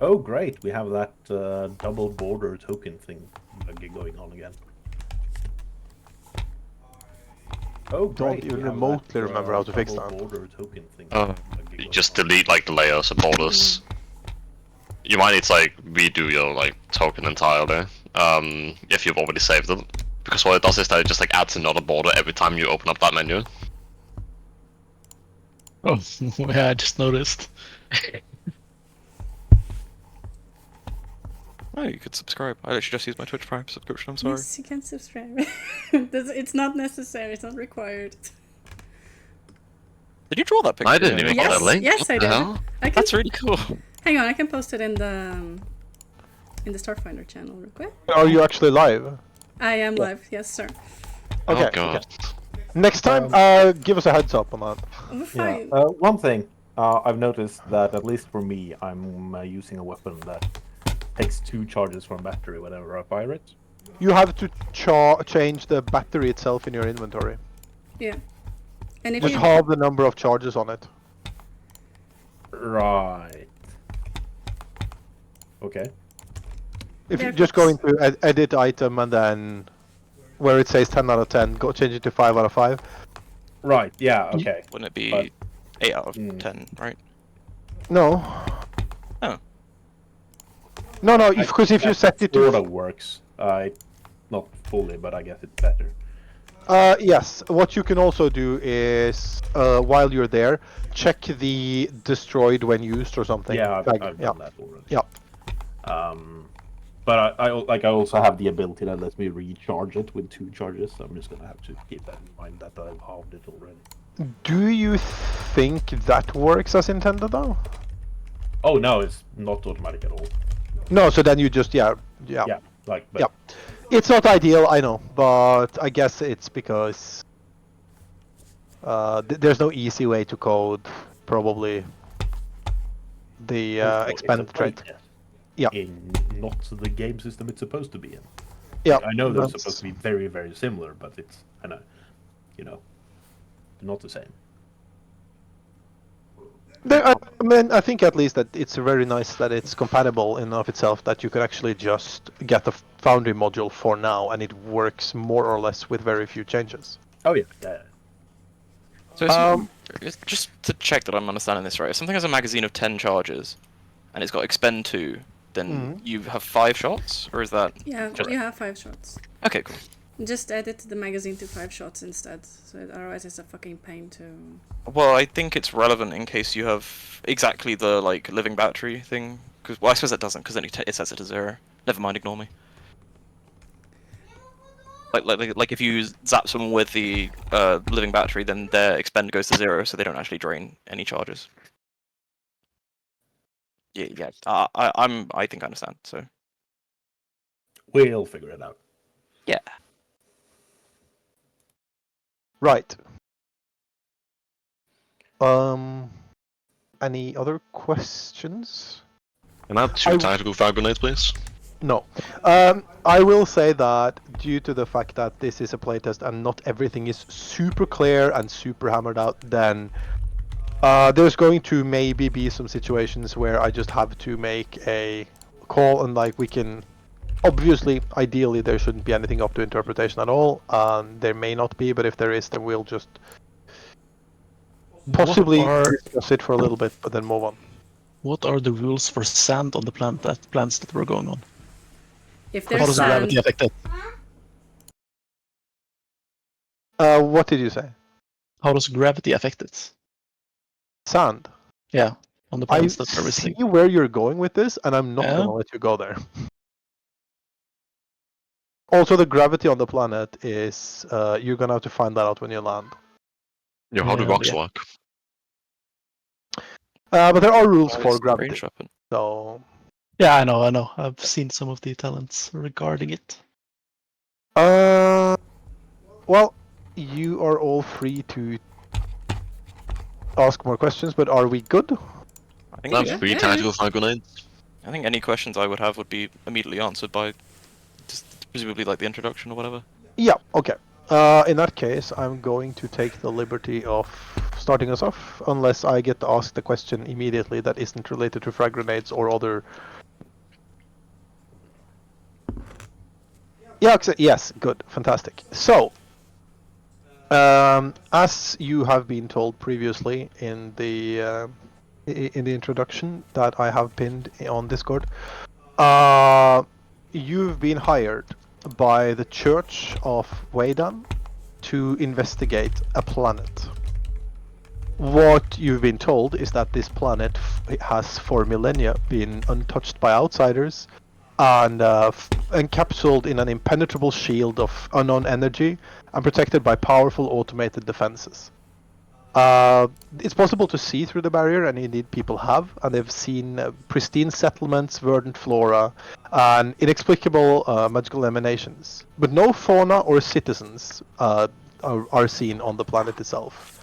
Oh, great! We have that double border token thing going on again. Oh, Don't great! even We have remotely that, remember how to fix double that. border token thing. You just delete like the layers and borders. You might need to like redo your like token entirely, if you've already saved it. Because what it does is that it just like adds another border every time you open up that menu. Oh, yeah, I just noticed. Oh, you could subscribe. I literally just used my Twitch Prime subscription, I'm sorry. Yes, you can subscribe. It's not necessary, it's not required. Did you draw that picture? I didn't even get that link. Yes, What I the did. hell? I can, That's really cool. hang on, I can post it in the Starfinder channel real quick. Are you actually live? I am live, yes sir. Okay. Oh god. Next time, give us a heads up on that. We're Yeah. fine. One thing I've noticed that at least for me, I'm using a weapon that takes 2 charges from battery whenever I fire it. You have to change the battery itself in your inventory. Yeah. And if Just you halve the number of charges on it. Right. Okay. If you Yeah, just go into edit item and then where it says 10 out of 10, go change it to 5 out of 5. Right. Yeah. Okay. Wouldn't it be But- 8 out of 10, right? No. Oh. No, because if you set it sort to... of works. Not fully, but I guess it's better. Yes, what you can also do is, while you're there, check the destroyed when used or something. Yeah, I've tag. done Yeah. that already. Yeah. But I also have the ability that lets me recharge it with 2 charges. So I'm just gonna have to keep that in mind that I've halved it already. Do you think that works as intended though? Oh no, it's not automatic at all. No, so then you just, yeah. Yeah, like but Yeah. It's not ideal, I know, but I guess it's because there's no easy way to code, probably, the also, expand it's a trait. playtest Yeah. in not the game system it's supposed to be in. Yeah. I know they're that's- supposed to be very, very similar, but it's not the same. I mean, I think at least that it's very nice that it's compatible in and of itself, that you could actually just get the Foundry module for now, and it works more or less with very few changes. Oh yeah, yeah. So just to check that I'm understanding this right, if something has a magazine of 10 charges, and it's got expend 2, then you have 5 shots, or is that? Yeah, Just- you have 5 shots. Okay, cool. Just edit the magazine to 5 shots instead, so otherwise it's a fucking pain to... Well, I think it's relevant in case you have exactly the like living battery thing. Because I suppose that doesn't, because then it sets it to 0. Never mind, ignore me. Like if you zap someone with the living battery, then their expend goes to 0, so they don't actually drain any charges. Yeah. I think I understand. So We'll figure it out. yeah. Right. Any other questions? Can I have 2 tactical frag grenades, please? No. I will say that due to the fact that this is a playtest and not everything is super clear and super hammered out, then there's going to maybe be some situations where I just have to make a call, and like we can... Obviously, ideally, there shouldn't be anything up to interpretation at all. There may not be, but if there is, then we'll just possibly discuss it for a little bit, but then move on. What are the rules for sand on the plants that we're going on? If How there's does sand... gravity affect it? What did you say? How does gravity affect it? Sand. Yeah, on the I plants that are see visiting. where you're going with this, and I'm not Yeah? gonna let you go there. Also, the gravity on the planet is you're gonna have to find that out when you land. Yo, how do Yeah, rocks yeah. work? But there are rules Oh, for it's a gravity, range weapon. so Yeah, I know. I've seen some of the talents regarding it. well, you are all free to ask more questions, but are we good? I think Can I any- have 3 yeah. tactical frag grenades? I think any questions I would have would be immediately answered by just presumably like the introduction or whatever. Yeah, okay. In that case, I'm going to take the liberty of starting us off, unless I get to ask the question immediately that isn't related to frag grenades or other Yeah, yes, good, fantastic. So, as you have been told previously in the introduction that I have pinned on Discord, you've been hired by the Church of Waydan to investigate a planet. What you've been told is that this planet has for millennia been untouched by outsiders and encapsulated in an impenetrable shield of unknown energy and protected by powerful automated defenses. It's possible to see through the barrier, and indeed people have, and they've seen pristine settlements, verdant flora, and inexplicable magical emanations. But no fauna or citizens are seen on the planet itself.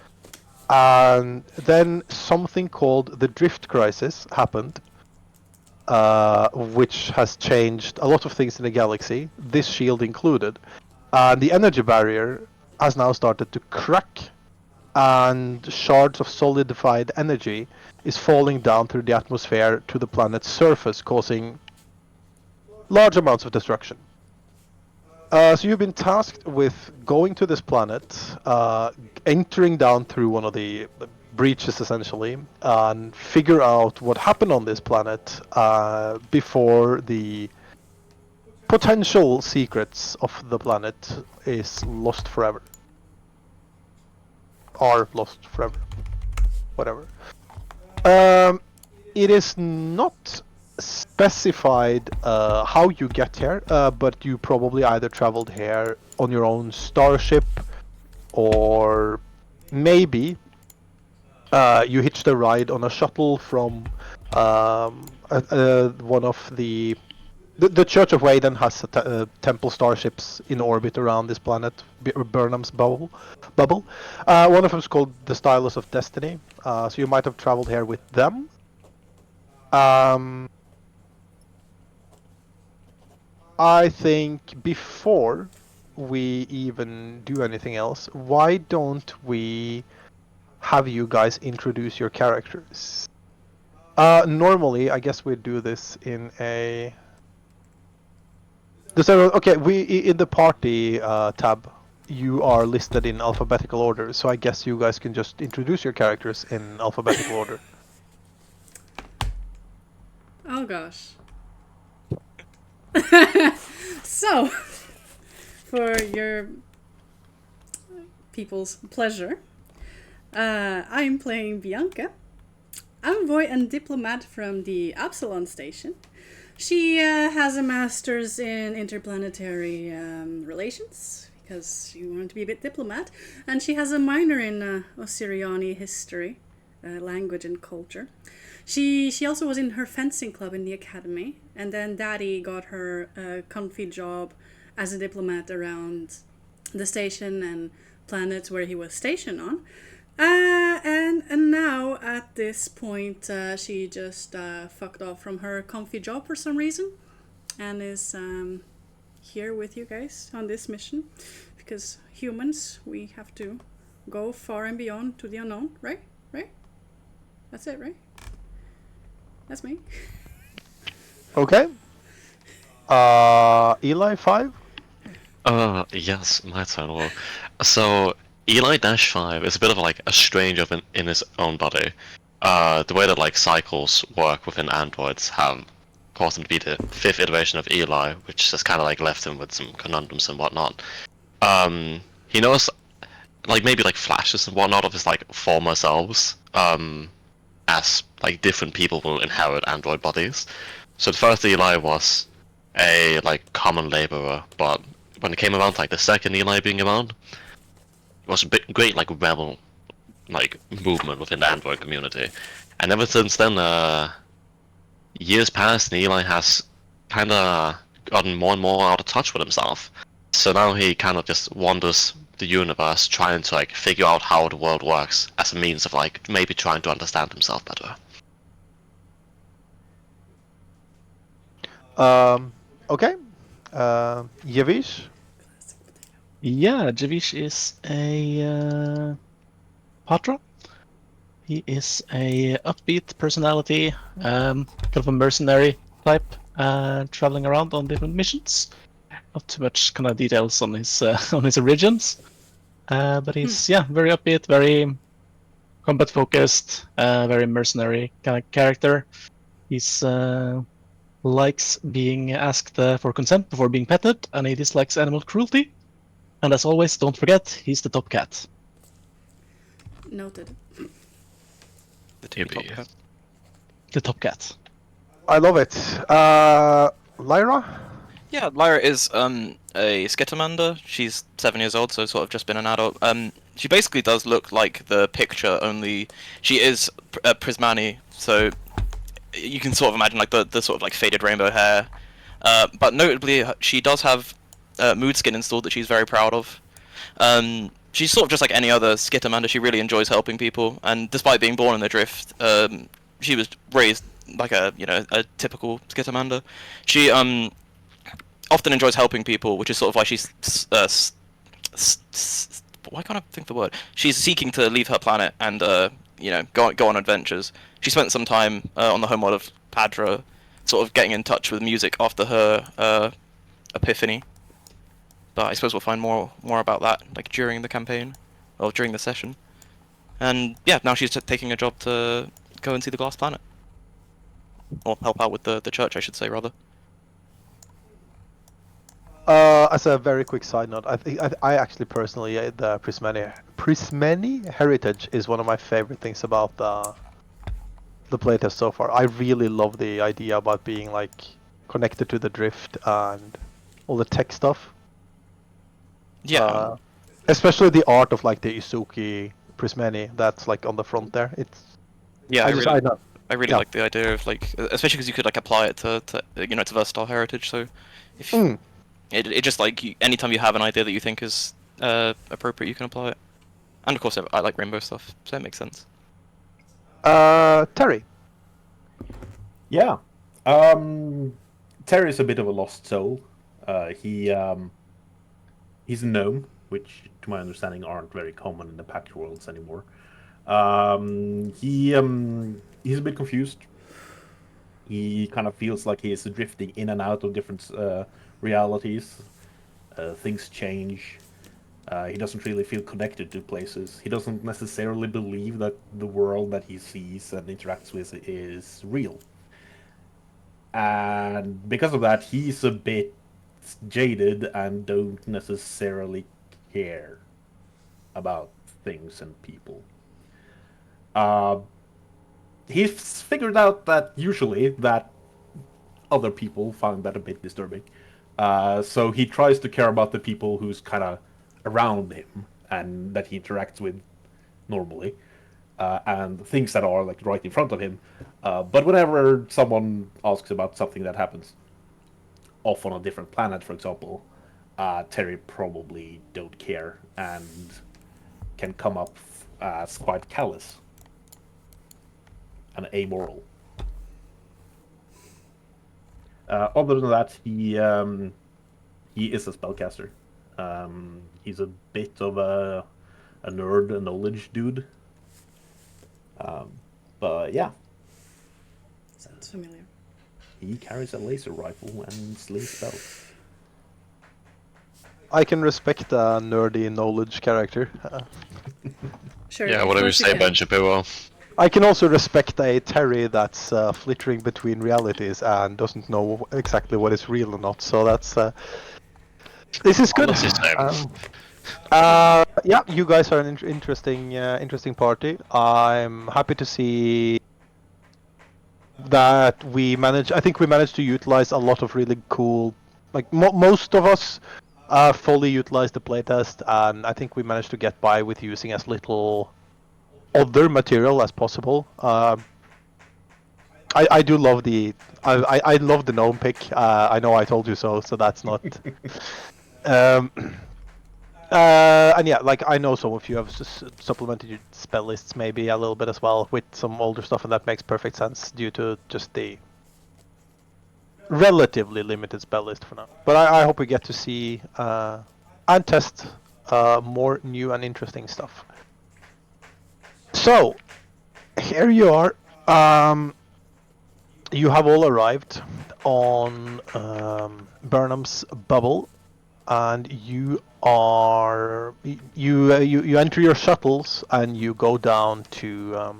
And then something called the Drift Crisis happened, which has changed a lot of things in the galaxy, this shield included. And the energy barrier has now started to crack, and shards of solidified energy is falling down through the atmosphere to the planet's surface, causing large amounts of destruction. So you've been tasked with going to this planet, entering down through one of the breaches essentially, and figure out what happened on this planet before the potential secrets of the planet is lost forever. Are lost forever. Whatever. It is not specified how you get here, but you probably either traveled here on your own starship, or maybe you hitched a ride on a shuttle from one of the Church of Waydan has temple starships in orbit around this planet, Burnham's bubble. One of them is called the Stylus of Destiny, so you might have traveled here with them. I think before we even do anything else, why don't we have you guys introduce your characters? Normally, I guess we'd do this in a... Okay, in the party tab, you are listed in alphabetical order, so I guess you guys can just introduce your characters in alphabetical order. Oh gosh. So, for your people's pleasure, I'm playing Bianca, envoy and diplomat from the Absalon station. She has a master's in interplanetary relations, because she wanted to be a bit diplomat, and she has a minor in Osiriani history, language and culture. She also was in her fencing club in the academy, and then Daddy got her a comfy job as a diplomat around the station and planets where he was stationed on. And now at this point, she just fucked off from her comfy job for some reason, and is here with you guys on this mission, because humans, we have to go far and beyond to the unknown, right? Right? That's it, right? That's me. Okay. Eli 5? Yes, my turn. Well, so Eli-5 is a bit of like a stranger in his own body. The way that like cycles work within androids have caused him to be the 5th iteration of Eli, which has kind of like left him with some conundrums and whatnot. He knows like maybe like flashes and whatnot of his like former selves, as like different people will inherit android bodies. So the first Eli was a like common laborer, but when it came around to, like the second Eli being around, it was a bit great like rebel like movement within the android community. And ever since then, years passed and Eli has kinda gotten more and more out of touch with himself. So now he kind of just wanders the universe trying to like figure out how the world works as a means of like maybe trying to understand himself better. Okay. Yavish? Yeah, Javish is a Patra. He is a upbeat personality, kind of a mercenary type, traveling around on different missions. not too much kind of details on his on his origins. But he's very upbeat, very combat focused, very mercenary kind of character. He's likes being asked for consent before being petted, and he dislikes animal cruelty. And as always, don't forget, he's the top cat. Noted. The top Yippee. cat. The top cat. I love it. Lyra? Yeah, Lyra is a Skittermander. She's 7 years old, so sort of just been an adult. She basically does look like the picture, only she is Prismani, so you can sort of imagine like the sort of like faded rainbow hair. But notably, she does have mood skin installed that she's very proud of. She's sort of just like any other Skittermander. She really enjoys helping people, and despite being born in the Drift, she was raised like a a typical Skittermander. She often enjoys helping people, which is sort of why she's why can't I think of the word? She's seeking to leave her planet and go on adventures. She spent some time on the homeworld of Padra, sort of getting in touch with music after her epiphany. But I suppose we'll find more about that like during the campaign, or during the session. And yeah, now she's taking a job to go and see the Glass Planet, or help out with the church, I should say, rather. As a very quick side note, I actually personally the Prismani heritage is one of my favorite things about the playtest so far. I really love the idea about being like connected to the Drift and all the tech stuff. Yeah. Especially the art of like the Izuki Prismani that's like on the front there. Yeah, I really Yeah. like the idea of like, especially because you could like apply it to to versatile heritage. So if it just like anytime you have an idea that you think is appropriate, you can apply it. And of course, I like rainbow stuff, so it makes sense. Terry. Yeah. Terry is a bit of a lost soul. He's a gnome, which, to my understanding, aren't very common in the packed worlds anymore. He's a bit confused. He kind of feels like he is drifting in and out of different realities. Things change. He doesn't really feel connected to places. He doesn't necessarily believe that the world that he sees and interacts with is real. And because of that, he's a bit jaded and don't necessarily care about things and people. He's figured out that usually that other people find that a bit disturbing. So he tries to care about the people who's kind of around him and that he interacts with normally, and things that are like right in front of him. But whenever someone asks about something that happens off on a different planet, for example, Terry probably don't care and can come up as quite callous and amoral. Other than that, he is a spellcaster. He's a bit of a nerd, a knowledge dude. But yeah, Sounds familiar. he carries a laser rifle and slings spells. I can respect a nerdy knowledge character. Sure. Yeah, of whatever you course say, can. Ben Shapiro. I can also respect a Terry that's flittering between realities and doesn't know exactly what is real or not. So that's this is good. That's his name. Yeah, you guys are an interesting party. I'm happy to see that I think we managed to utilize a lot of really cool. Like most of us fully utilized the playtest, and I think we managed to get by with using as little other material as possible. I do love I love the gnome pick. I know I told you so that's not. And yeah, like I know some of you have supplemented your spell lists maybe a little bit as well with some older stuff, and that makes perfect sense due to just the relatively limited spell list for now. But I hope we get to see and test more new and interesting stuff. So, here you are. You have all arrived on Burnham's bubble. and you are you enter your shuttles and you go down to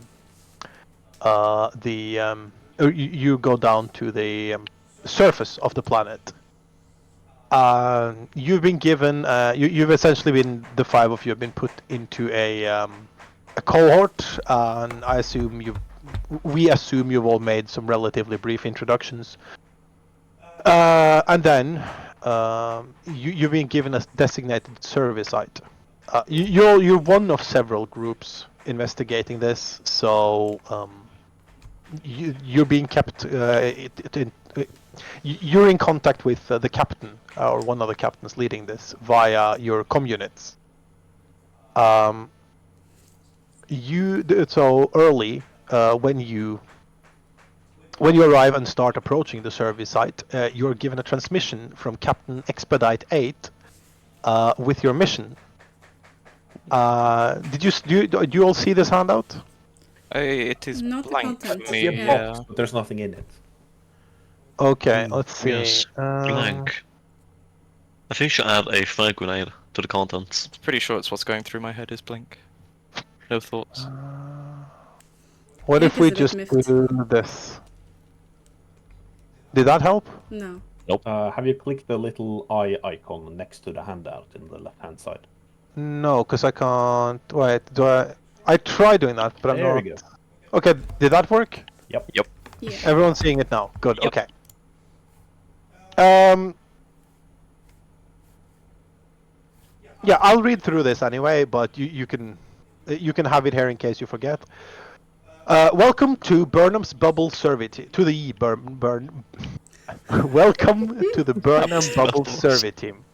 you go down to the surface of the planet. You've been given you've essentially been, the five of you have been put into a cohort, and we assume you've all made some relatively brief introductions. And then you've been given a designated survey site. You're one of several groups investigating this, so you're being kept. You're in contact with the captain or one of the captains leading this via your communits. So early when you arrive and start approaching the survey site, you're given a transmission from Captain Expedite 8 with your mission. Do you all see this handout? It is Not the blank content. for me. See a Yeah. box, but there's nothing in it. Okay, let's see. Yes, blank. I think you should add a frag grenade to the contents. Pretty sure it's what's going through my head is blank. No thoughts. What Nick if we is a bit just miffed. do this? Did that help? No. Have you clicked the little eye icon next to the handout in the left-hand side? No, because I can't. Wait, do I? I tried doing that, but I'm There not. we go. Okay, did that work? Yeah. Everyone's seeing it now. Good. Yep. Okay. Yeah, I'll read through this anyway, but you can have it here in case you forget. Welcome to Burnham's Bubble Survey Team. Welcome to the Burnham Bubble Survey Team.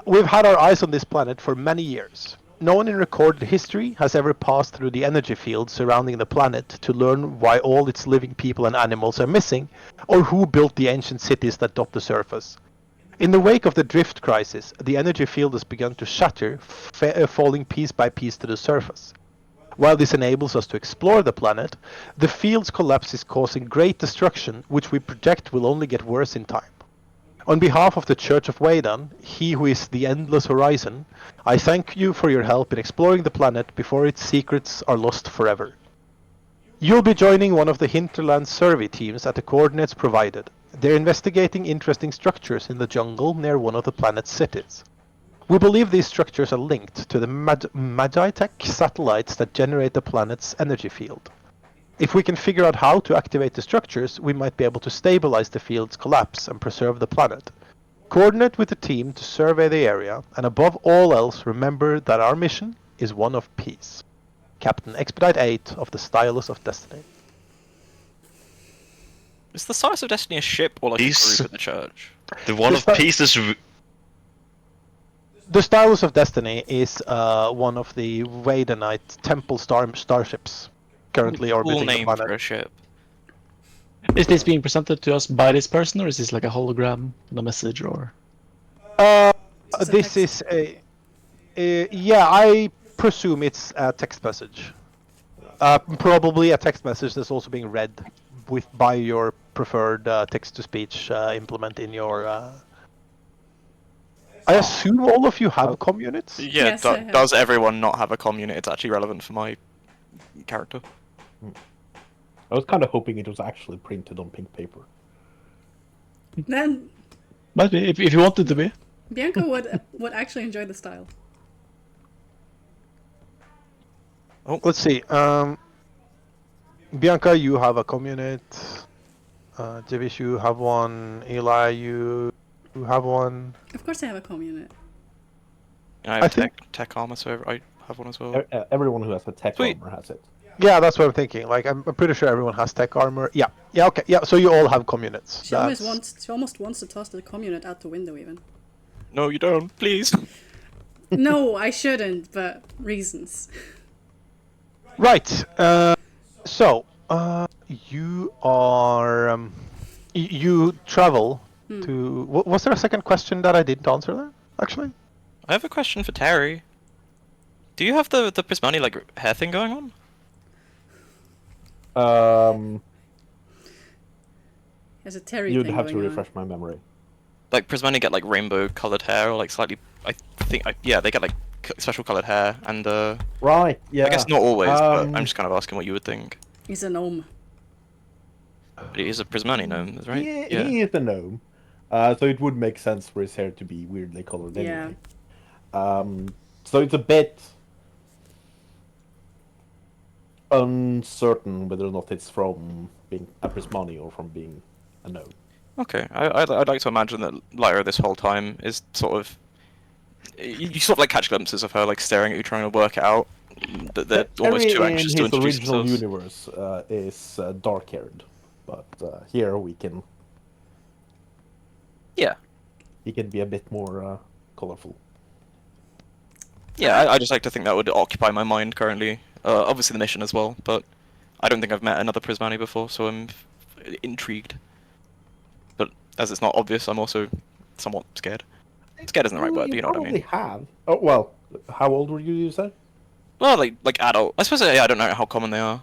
We've had our eyes on this planet for many years. No one in recorded history has ever passed through the energy field surrounding the planet to learn why all its living people and animals are missing, or who built the ancient cities that dot the surface. In the wake of the drift crisis, the energy field has begun to shatter, falling piece by piece to the surface. While this enables us to explore the planet, the field's collapse is causing great destruction, which we project will only get worse in time. On behalf of the Church of Waydan, he who is the endless horizon, I thank you for your help in exploring the planet before its secrets are lost forever. You'll be joining one of the hinterland survey teams at the coordinates provided. They're investigating interesting structures in the jungle near one of the planet's cities. We believe these structures are linked to the Magitech satellites that generate the planet's energy field. If we can figure out how to activate the structures, we might be able to stabilize the field's collapse and preserve the planet. Coordinate with the team to survey the area, and above all else, remember that our mission is one of peace. Captain Expedite 8 of the Stylus of Destiny. Is the Stylus of Destiny a ship or like a These- group at the church? The one of peace is. The Stylus of Destiny is one of the Waydanite temple starships currently Cool orbiting the name for planet. a ship. Is this being presented to us by this person, or is this like a hologram, a message, or? It's a This text. is yeah, I presume it's a text message. Probably a text message that's also being read by your preferred text-to-speech implement in your. I assume all of you have comm units. Yeah, Yes, I have. does everyone not have a comm unit? It's actually relevant for my character. I was kind of hoping it was actually printed on pink paper. Then Might be, if you want it to be. Bianca would actually enjoy the style. Let's see. Bianca, you have a comm unit. Javish, you have one. Eli, you have one. Of course, I have a comm unit. I have I think- tech armor, so I have one as well. Everyone who has a tech Sweet. armor has it. Yeah, that's what I'm thinking. Like, I'm pretty sure everyone has tech armor. Yeah, okay, yeah. So you all have comm units. She almost wants to toss the comm unit out the window even. No, you don't, please. No, I shouldn't, but reasons. Right. So you are you travel to. Was there a second question that I didn't answer there? Actually. I have a question for Terry. Do you have the Prismani like hair thing going on? There's a Terry You'd thing have to going on. refresh my memory. like Prismani get like rainbow colored hair, or like slightly. Yeah, they get like special colored hair, and Right. Yeah. I guess not always, but I'm just kind of asking what you would think. He's a gnome. But he is a Prismani gnome, right? He is a gnome. So it would make sense for his hair to be weirdly colored Yeah. anyway. So it's a bit uncertain whether or not it's from being a Prismani or from being a gnome. Okay, I'd like to imagine that Lyra this whole time is sort of. You sort of like catch glimpses of her like staring at you, trying to work it out. That they're almost too anxious to in his introduce original themselves. universe is dark-haired, but here we can. Yeah. He can be a bit more colorful. Yeah, I just like to think that would occupy my mind currently. Obviously the mission as well, but I don't think I've met another Prismani before, so I'm intrigued. But as it's not obvious, I'm also somewhat scared. Scared isn't the right word, but you know what I mean. Have. Oh well. How old were you said? Well, like adult. I suppose I don't know how common they are.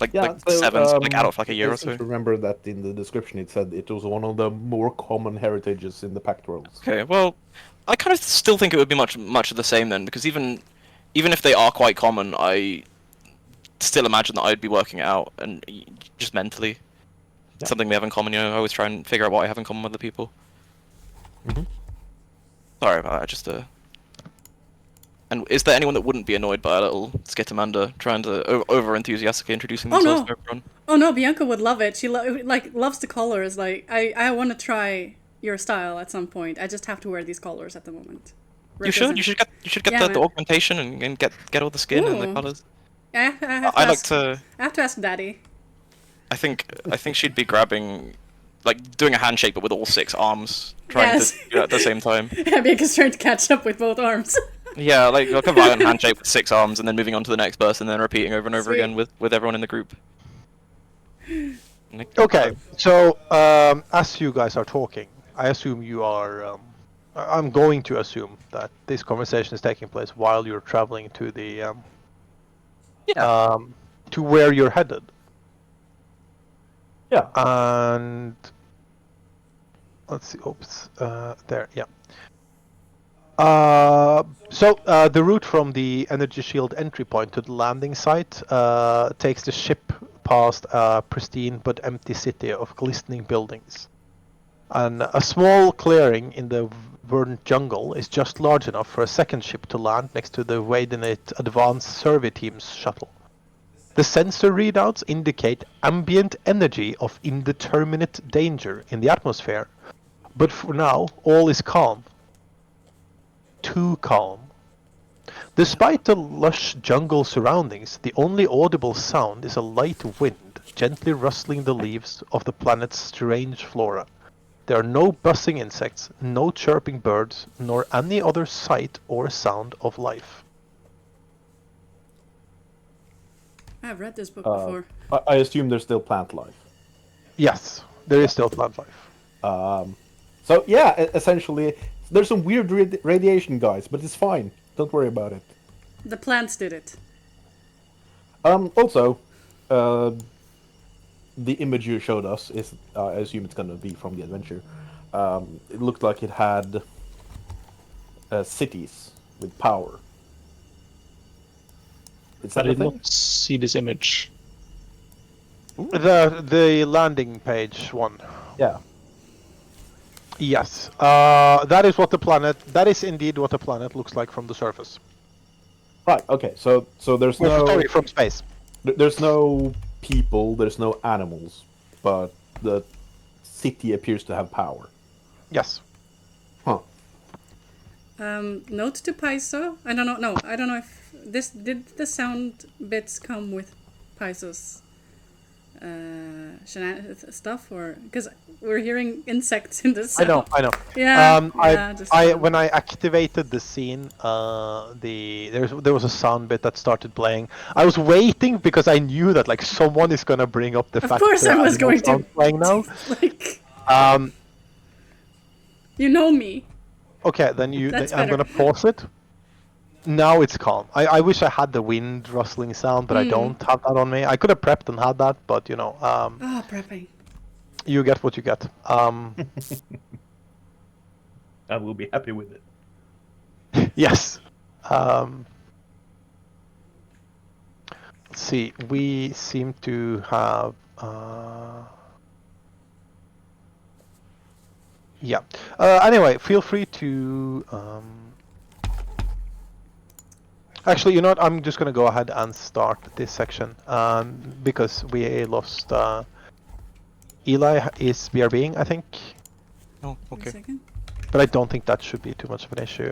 Like sevens, like adult for like a year I or so. remember that in the description it said it was one of the more common heritages in the Pact Worlds. Okay, well, I kind of still think it would be much of the same then, because even if they are quite common, I still imagine that I'd be working it out and just mentally. Yeah. Something we have in common, you know. I always try and figure out what I have in common with other people. Mhm. Sorry about that. Just And is there anyone that wouldn't be annoyed by a little Skittermander trying to over enthusiastically introducing themselves to everyone? Oh no, Bianca would love it. She loves the colors. Like I want to try your style at some point. I just have to wear these colors at the moment. You should get Yeah, the augmentation and get all the skin and the Ooh. colors. I have to I like ask, to. I have to ask Daddy. I think she'd be grabbing, like doing a handshake but with all 6 arms, trying Yes. to do it at the same time. Bianca's trying to catch up with both arms. Yeah, like a violent handshake with 6 arms, and then moving on to the next person, and then repeating over and over Sweet. again with everyone in the group. Okay, so as you guys are talking, I assume you are. I'm going to assume that this conversation is taking place while you're traveling to the to where you're headed. Yeah. And let's see. Oops. There. Yeah. So the route from the energy shield entry point to the landing site takes the ship past a pristine but empty city of glistening buildings. And a small clearing in the verdant jungle is just large enough for a second ship to land next to the Wadenate Advanced Survey Team's shuttle. The sensor readouts indicate ambient energy of indeterminate danger in the atmosphere, but for now all is calm. Too calm. Despite the lush jungle surroundings, the only audible sound is a light wind gently rustling the leaves of the planet's strange flora. There are no buzzing insects, no chirping birds, nor any other sight or sound of life. I've read this book before. I assume there's still plant life. Yes, there is still plant life. So yeah, essentially, there's some weird radiation, guys, but it's fine. Don't worry about it. The plants did it. Also, the image you showed us is, I assume it's gonna be from the adventure. It looked like it had cities with power. Is I that a did thing? not see this image. The landing page one. Yeah. Yes, that is what the planet. That is indeed what the planet looks like from the surface. Right. Okay. So there's Well, no sorry, from space. there's no people. There's no animals, but the city appears to have power. Yes. Huh. Note to Paizo. I don't know. No, I don't know if this did the sound bits come with Paizo's stuff, or because we're hearing insects in the sound. I know. Yeah. When I activated the scene, there was a sound bit that started playing. I was waiting because I knew that like someone is gonna bring up the Of fact course that I was animal going to. sounds playing now. Like, Um. you know me. Okay, then That's I'm better. gonna pause it. Now it's calm. I wish I had the wind rustling sound, but I don't have that on me. I could have prepped and had that, but you know, Oh, prepping. you get what you get. and we'll be happy with it. Yes. Let's see. We seem to have. Yeah. Anyway, feel free to. Actually, you know what? I'm just gonna go ahead and start this section, because we lost. Eli is BRBing, I think, Oh, Wait a okay. second. but I don't think that should be too much of an issue.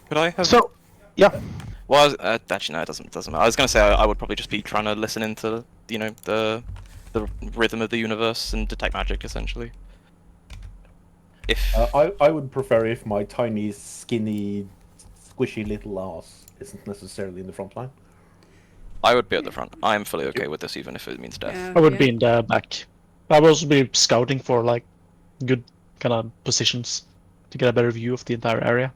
Could I have? So, yeah. Well, actually, no, it doesn't matter. I was gonna say I would probably just be trying to listen into, you know, the rhythm of the universe and detect magic, essentially. If I would prefer if my tiny, skinny, squishy little ass isn't necessarily in the front line. I would be at the front, I am fully okay with this, even if it means death. Yeah, I would yeah. be in the back. I would also be scouting for like good kind of positions to get a better view of the entire area.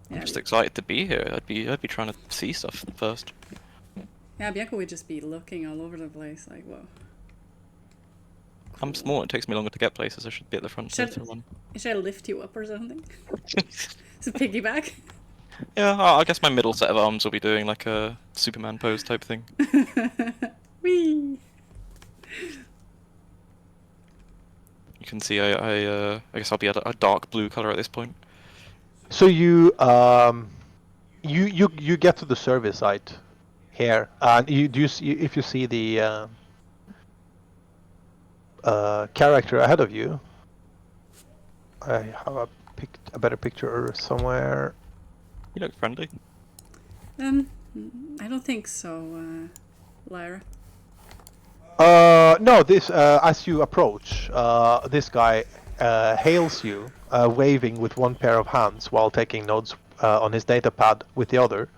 I'm Yeah, just excited to be here. I'd be trying to see stuff first. yeah, Bianca would just be looking all over the place, like, whoa. I'm small. It takes me longer to get places. I should be at the front Should- to run. Should I lift you up or something? It's a piggyback. Yeah, I guess my middle set of arms will be doing like a Superman pose type thing. Whee! You can see I guess I'll be at a dark blue color at this point. So you you get to the service site here, and if you see the character ahead of you. I have a better picture somewhere. You look friendly. I don't think so, Lyra. No, this as you approach, this guy hails you, waving with one pair of hands while taking notes on his data pad with the other.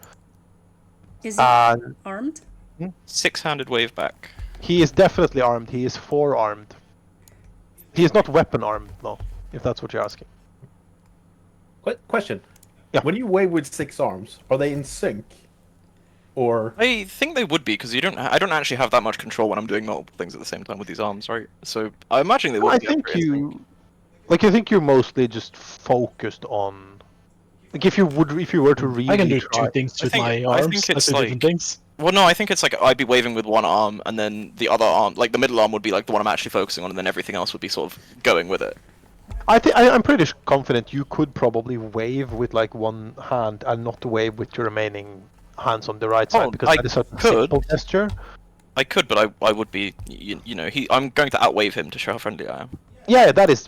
Is he And armed? Six-handed wave back. he is definitely armed. He is forearmed. He is not weapon armed, though, if that's what you're asking. Question. Yeah. When you wave with 6 arms, are they in sync? Or I think they would be because I don't actually have that much control when I'm doing multiple things at the same time with these arms, right? So I imagine they would. I be think upgraded, you, like, I think you're mostly just focused on, like, if you were to really I can do try. two things I with think- my I arms. think That's it's two different like- things. Well, no, I think it's like I'd be waving with one arm, and then the other arm, like the middle arm, would be like the one I'm actually focusing on, and then everything else would be sort of going with it. I'm pretty confident you could probably wave with like one hand and not wave with your remaining hands on the right side, Oh, because I that is a could. simple gesture. I could, but I would be, you know, I'm going to outwave him to show how friendly I am. Yeah, that is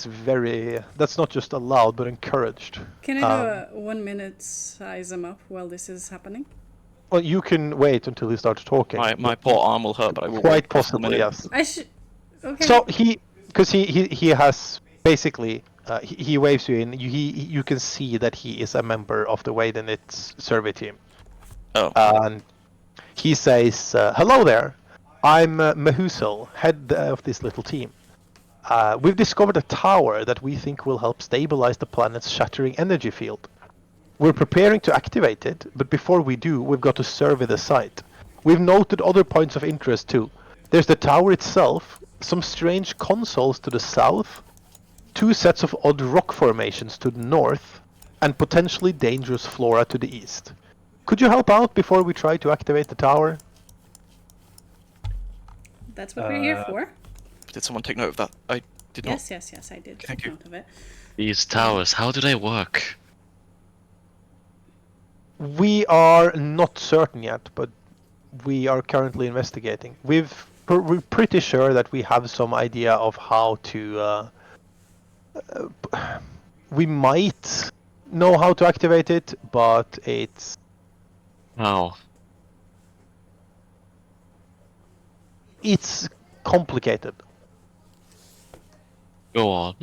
very. That's not just allowed, but encouraged. Can I do a 1 minute size him up while this is happening? Well, you can wait until he starts talking. My poor arm will hurt, but I will. Quite wait just a possibly, minute. yes. I should. Okay. So because he has basically he waves you in. You can see that he is a member of the Waidenit's survey team, Oh. and he says, "Hello there, I'm Mehusil, head of this little team. We've discovered a tower that we think will help stabilize the planet's shattering energy field. We're preparing to activate it, but before we do, we've got to survey the site. We've noted other points of interest too. There's the tower itself, some strange consoles to the south, 2 sets of odd rock formations to the north, and potentially dangerous flora to the east. Could you help out before we try to activate the tower?" That's what we're here for. Did someone take note of that? I did not. Yes, I did. Thank take you. note of it. These towers, how do they work? We are not certain yet, but we are currently investigating. We're pretty sure that we have some idea of how to. We might know how to activate it, but How? it's complicated. Go on.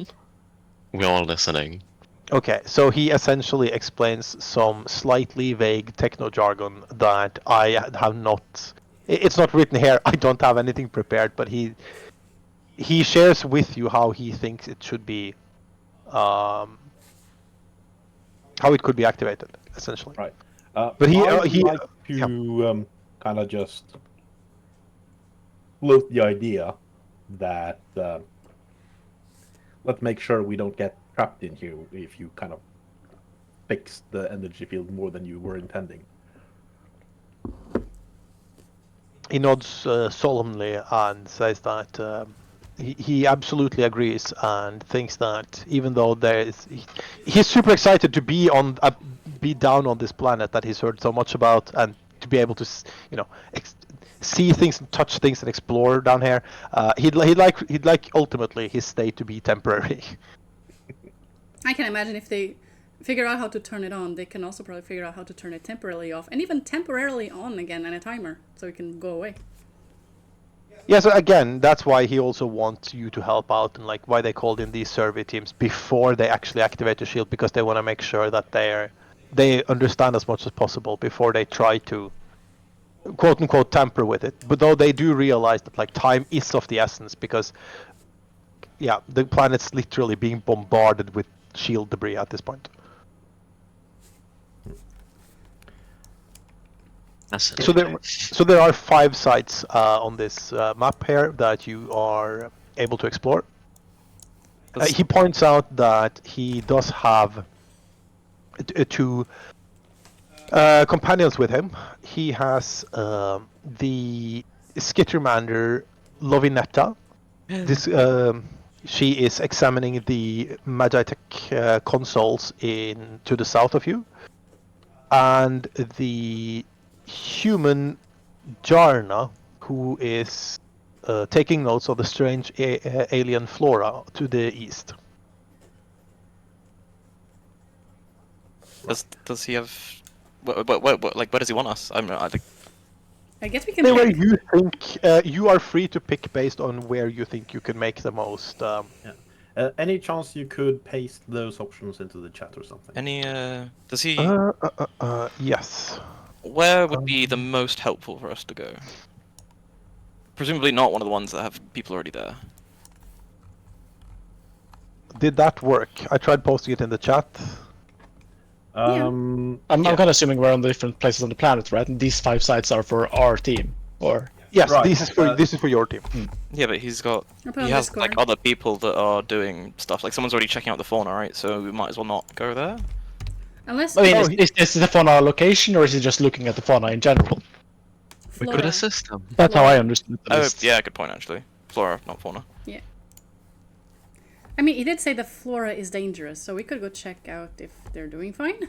We're all listening. Okay, so he essentially explains some slightly vague techno jargon that I have not. It's not written here. I don't have anything prepared, but he shares with you how he thinks it should be, how it could be activated, essentially. right. But he- I would he- like to kind of just float the idea that let's make sure we don't get trapped in here if you kind of fix the energy field more than you were intending. He nods solemnly and says that he absolutely agrees and thinks that even though he's super excited to be down on this planet that he's heard so much about and to be able to see things and touch things and explore down here. He'd like ultimately his stay to be temporary. I can imagine if they figure out how to turn it on, they can also probably figure out how to turn it temporarily off, and even temporarily on again in a timer, so it can go away. Yeah, so again, that's why he also wants you to help out, and like why they called in these survey teams before they actually activate the shield, because they want to make sure that they understand as much as possible before they try to quote unquote tamper with it. But though they do realize that like time is of the essence, because yeah, the planet's literally being bombarded with shield debris at this point. So there are 5 sites on this map here that you are able to explore. He points out that he does have 2 companions with him. He has the Skittermander Lovinetta. This she is examining the Magitech consoles to the south of you, and the human Jarna, who is taking notes of the strange alien flora to the east. Does he have? Where does he want us? I guess we can Anywhere pick. you think you are free to pick based on where you think you can make the most. Any chance you could paste those options into the chat or something? Any? Does he? Yes. Where would be the most helpful for us to go? Presumably not one of the ones that have people already there. Did that work? I tried posting it in the chat. I'm kind of assuming we're on the different places on the planet, right? And these 5 sites are for our team, or Yes, Right, this is for your team. Yeah, but he's got. I'll put He on has Discord. like other people that are doing stuff. Like someone's already checking out the fauna, right? So we might as well not go there. Unless I mean, Oh, is this the fauna location, or is he just looking at the fauna in general? We Flora. could assist them. That's how I understood the Oh, list. yeah, good point actually. Flora, not fauna. Yeah. I mean, he did say the flora is dangerous, so we could go check out if they're doing fine.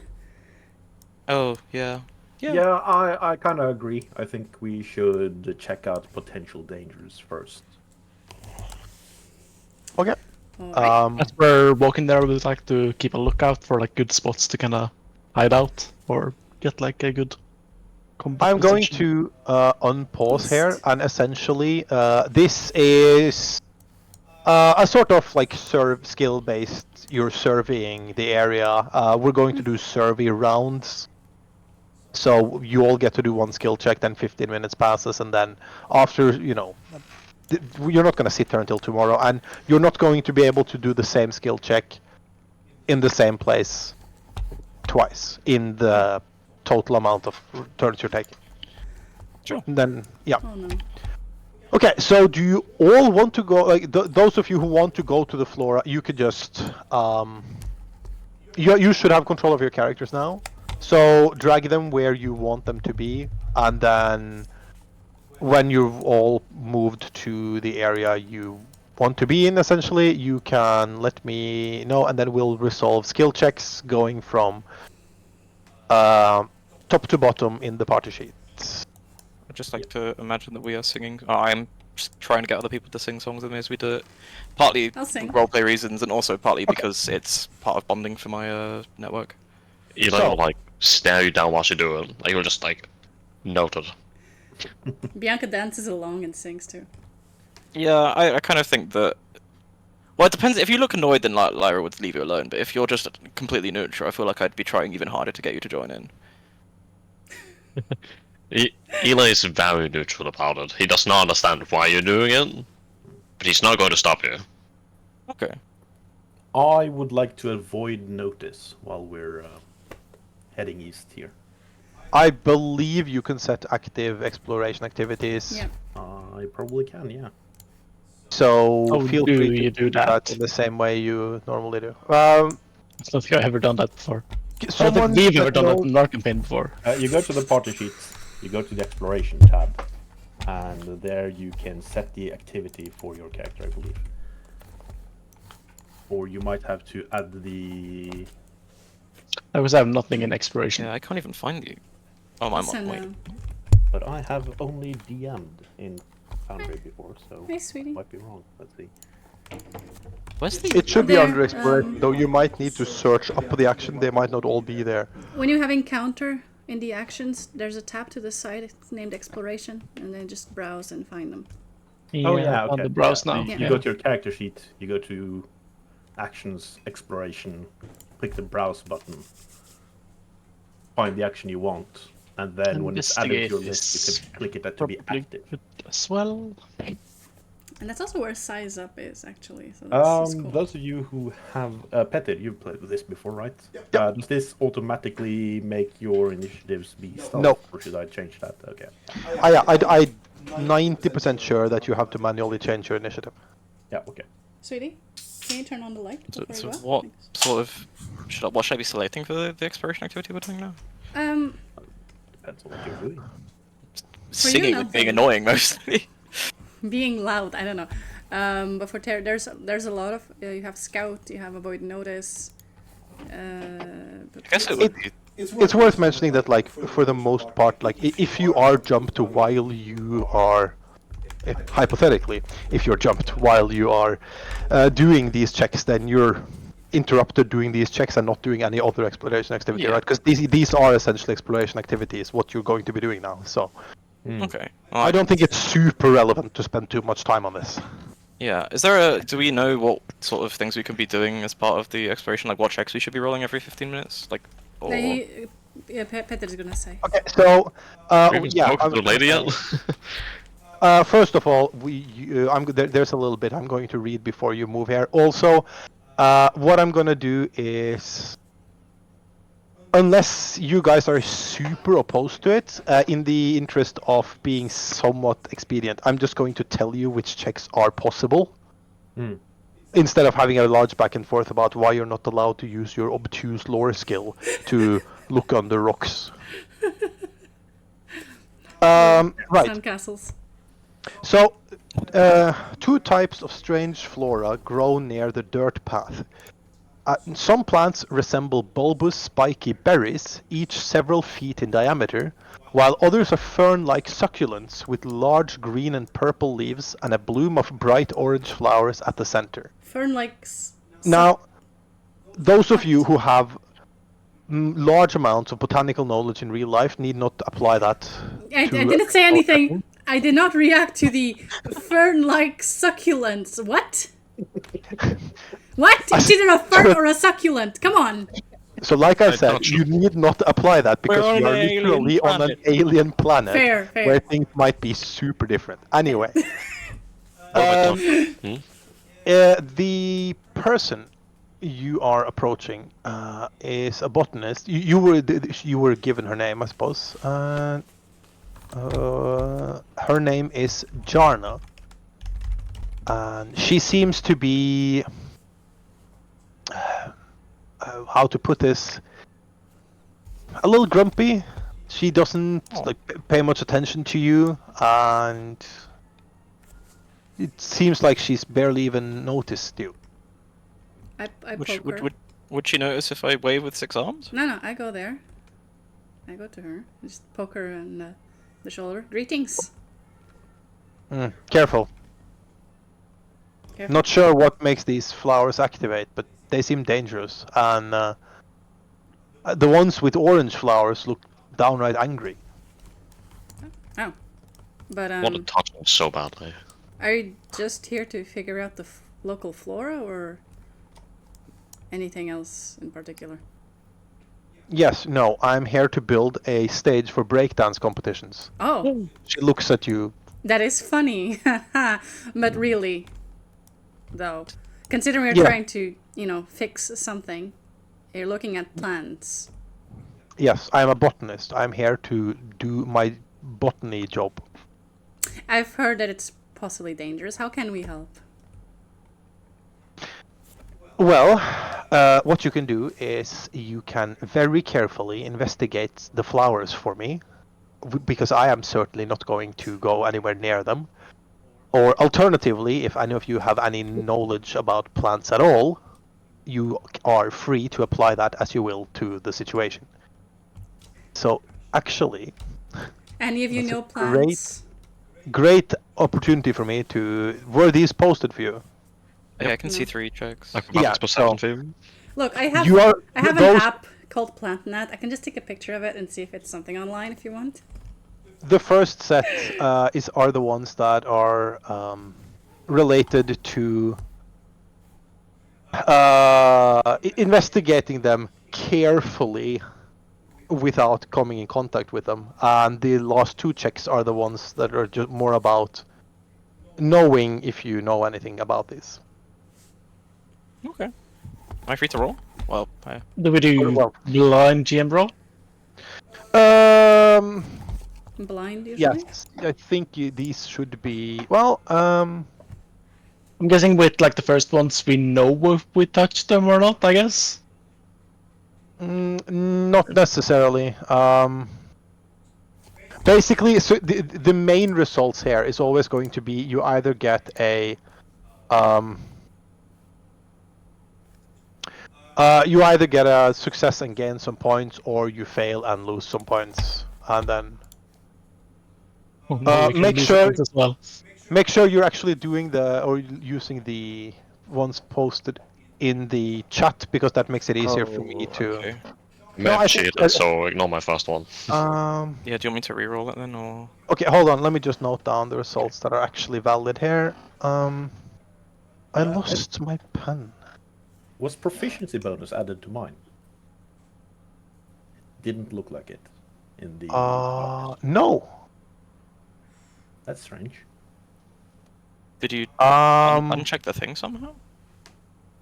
Oh, yeah. Yeah, I kind of agree. I think we should check out potential dangers first. Okay. Alright. As we're walking there, we'd like to keep a lookout for like good spots to kind of hide out or get like a good combat I'm going position. to unpause here, and essentially, this is a sort of like skill based. You're surveying the area. We're going to do survey rounds. So you all get to do one skill check, then 15 minutes passes, and then after, you're not going to sit there until tomorrow, and you're not going to be able to do the same skill check in the same place twice in the total amount of turns you're taking. Sure. And then, yeah. Oh no. Okay, so do you all want to go, like, those of you who want to go to the flora, you could just, you should have control of your characters now. So drag them where you want them to be, and then when you've all moved to the area you want to be in, essentially, you can let me know, and then we'll resolve skill checks going from top to bottom in the party sheet. I'd just like to imagine that we are singing. I'm just trying to get other people to sing songs with me as we do it. Partly I'll sing. roleplay reasons, and also partly because it's part of bonding for my network. Eli will like stare you down while you do it. Like you'll just like noted. Bianca dances along and sings too. Yeah, I kind of think that. Well, it depends. If you look annoyed, then Lyra would leave you alone. But if you're just completely neutral, I feel like I'd be trying even harder to get you to join in. Eli is very neutral about it. He does not understand why you're doing it, but he's not going to stop you. Okay. I would like to avoid notice while we're heading east here. I believe you can set active exploration activities. Yeah. I probably can, yeah. So Oh, feel do free to you do that that? in the same way you normally do. I don't think I've ever done that before. I don't Someone think we've ever that done that knows- in our campaign before. You go to the party sheets, you go to the exploration tab, and there you can set the activity for your character, I believe. Or you might have to add the... I was have nothing in exploration. Yeah, I can't even find you. Oh, my So mom. Wait. no. But I have only DM'd in Foundry before, so Hey, sweetie. might be wrong. Let's see. Where's the? It should be There, under exploration, though you might need to search up the action. They might not all be there. When you have encounter in the actions, there's a tab to the side. It's named exploration, and then just browse and find them. Oh yeah, On okay. the browse Yeah, now. You go to your character sheet, you go to actions, exploration, click the browse button, find the action you want, and then when it's added to your Investigate list, is you can click it to be probably active. good as well. And that's also where size up is actually. So that's cool. Those of you who have Petted, you've played with this before, right? Does this automatically make your initiatives be stealth? No. Or should I change that? Okay. I 90% sure that you have to manually change your initiative. Yeah, okay. Sweetie, can you turn on the light before So you go? what Thanks. sort of what should I be selecting for the exploration activity we're doing now? Depends on what you're doing. Singing and being nothing. annoying mostly. Being loud, I don't know. But for there's a lot of you have scout, you have avoid notice. But I guess it would be. It's worth mentioning that, like, for the most part, like, if you are jumped while you are, hypothetically, if you're jumped while you are doing these checks, then you're interrupted doing these checks and not doing any other exploration activity, Yeah. right? Because these are essentially exploration activities, what you're going to be doing now. So Okay. I don't think it's super relevant to spend too much time on this. Yeah. Is there a? Do we know what sort of things we could be doing as part of the exploration? Like what checks we should be rolling every 15 minutes? Like. Or... Yeah, Peter is gonna say. Okay, so We haven't yeah, spoken to the lady yet. first of all, there's a little bit I'm going to read before you move here. Also, what I'm gonna do is, unless you guys are super opposed to it, in the interest of being somewhat expedient, I'm just going to tell you which checks are possible. Instead of having a large back and forth about why you're not allowed to use your obtuse lore skill to look under rocks. Right. Sandcastles. So, two types of strange flora grow near the dirt path. Some plants resemble bulbous, spiky berries, each several feet in diameter, while others are fern-like succulents with large green and purple leaves and a bloom of bright orange flowers at the center. Fern like. Now, those of you who have large amounts of botanical knowledge in real life need not apply that. I didn't say anything. I did not react to the fern-like succulents. What? What? It's either a fern or a succulent. Come on. So, like I I said, thought you need not apply that because We're you on are an alien literally on an planet. alien planet Fair. where things might be super different. Anyway, the person you are approaching is a botanist. You were given her name, I suppose. Her name is Jarna, and she seems to be how to put this, a little grumpy. She doesn't pay much attention to you, and it seems like she's barely even noticed you. I poke her. Would she notice if I wave with 6 arms? No, I go there. I go to her. Just poke her in the shoulder. Greetings. Careful. Careful. Not sure what makes these flowers activate, but they seem dangerous. And the ones with orange flowers look downright angry. Oh. But Want to touch him so badly. are you just here to figure out the local flora or anything else in particular? Yes, no, I'm here to build a stage for breakdance competitions. Oh, She looks at you. that is funny. But really, though, considering we're Yeah. trying to, fix something, you're looking at plants. Yes, I'm a botanist. I'm here to do my botany job. I've heard that it's possibly dangerous. How can we help? Well, what you can do is you can very carefully investigate the flowers for me, because I am certainly not going to go anywhere near them. Or alternatively, if any of you have any knowledge about plants at all, you are free to apply that as you will to the situation. So, actually, Any of you That's a know plants? great opportunity for me to... Were these posted for you? Yeah, I can see No. 3 checks. I can Yeah, perception so- for you. Look, I have You are I have those. an app called PlantNet. I can just take a picture of it and see if it's something online if you want. The first set are the ones that are related to investigating them carefully without coming in contact with them, and the last 2 checks are the ones that are just more about knowing if you know anything about this. Okay. Am I free to roll? Well, Do we do Well. blind GM roll? Blind usually. Yes, I think these should be well. I'm guessing with like the first ones we know if we touched them or not, I guess. Not necessarily. Basically, so the main results here is always going to be you either get a success and gain some points, or you fail and lose some points, and then Oh, no, we can make lose sure points as well. make sure you're actually doing using the ones posted in the chat, because that makes it easier for me to. okay. May I have think- cheated, so ignore my first one. Yeah, do you want me to re-roll it then, or...? Okay, hold on. Let me just note down the results that are actually valid here. I lost my pen. Was proficiency bonus added to mine? Didn't look like it in the. No. That's strange. Did you uncheck the thing somehow?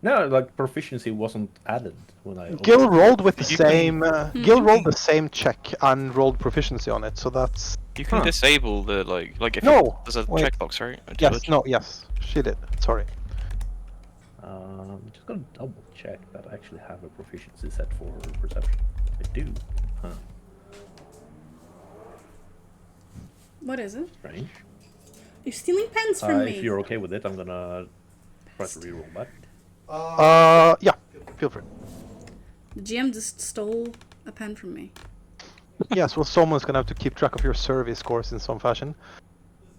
No, like proficiency wasn't added when I. Gil rolled with the You can- same. Gil rolled the same check and rolled proficiency on it, so that's. You can disable the like if No, there's a wait. checkbox, right? Yes. No. Yes. She did. Sorry. Just gonna double check that I actually have a proficiency set for perception. I do. Huh. What is it? Strange. You're stealing pens from me. If you're okay with it, I'm gonna try to reroll that. Yeah. Feel free. The GM just stole a pen from me. Yes. Well, someone's gonna have to keep track of your survey scores in some fashion.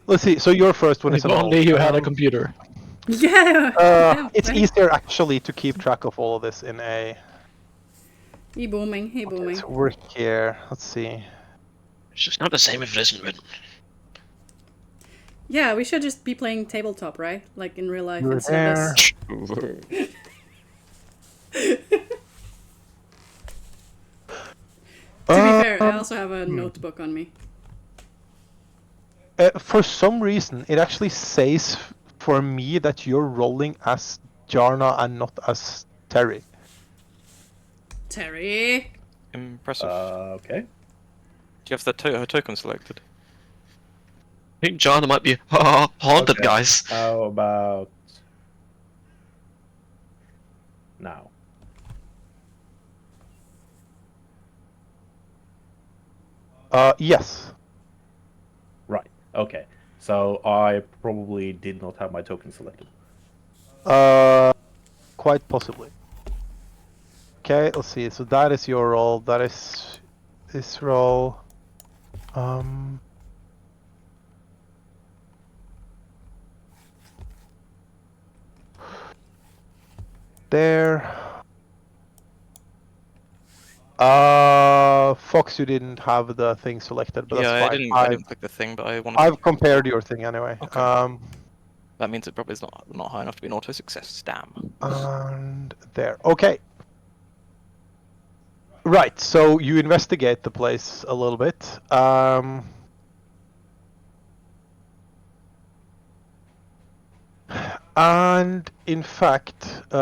Let's see. So your first one is If an only old. you had a computer. Yeah. It's easier actually to keep track of all of this in a. He booming. He booming. Let's work here. Let's see. It's just not the same if it isn't written. Yeah, we should just be playing tabletop, right? Like in real life You're instead there. of this. To be fair, I also have a notebook on me. For some reason, it actually says for me that you're rolling as Jarna and not as Terry. Terry. Impressive. Okay. Do you have the token selected? I think Jana might be haunted, Okay. guys. How about now? Yes. Right. Okay. So I probably did not have my token selected. Quite possibly. Okay, let's see. So that is your roll. That is this roll. There. Fox, you didn't have the thing selected, but Yeah, that's I fine. didn't. I didn't click the thing, but I wanted. I've compared your thing anyway. Okay. That means it probably is not high enough to be an auto success. Damn. And there. Okay. Right. So you investigate the place a little bit. And in fact, it's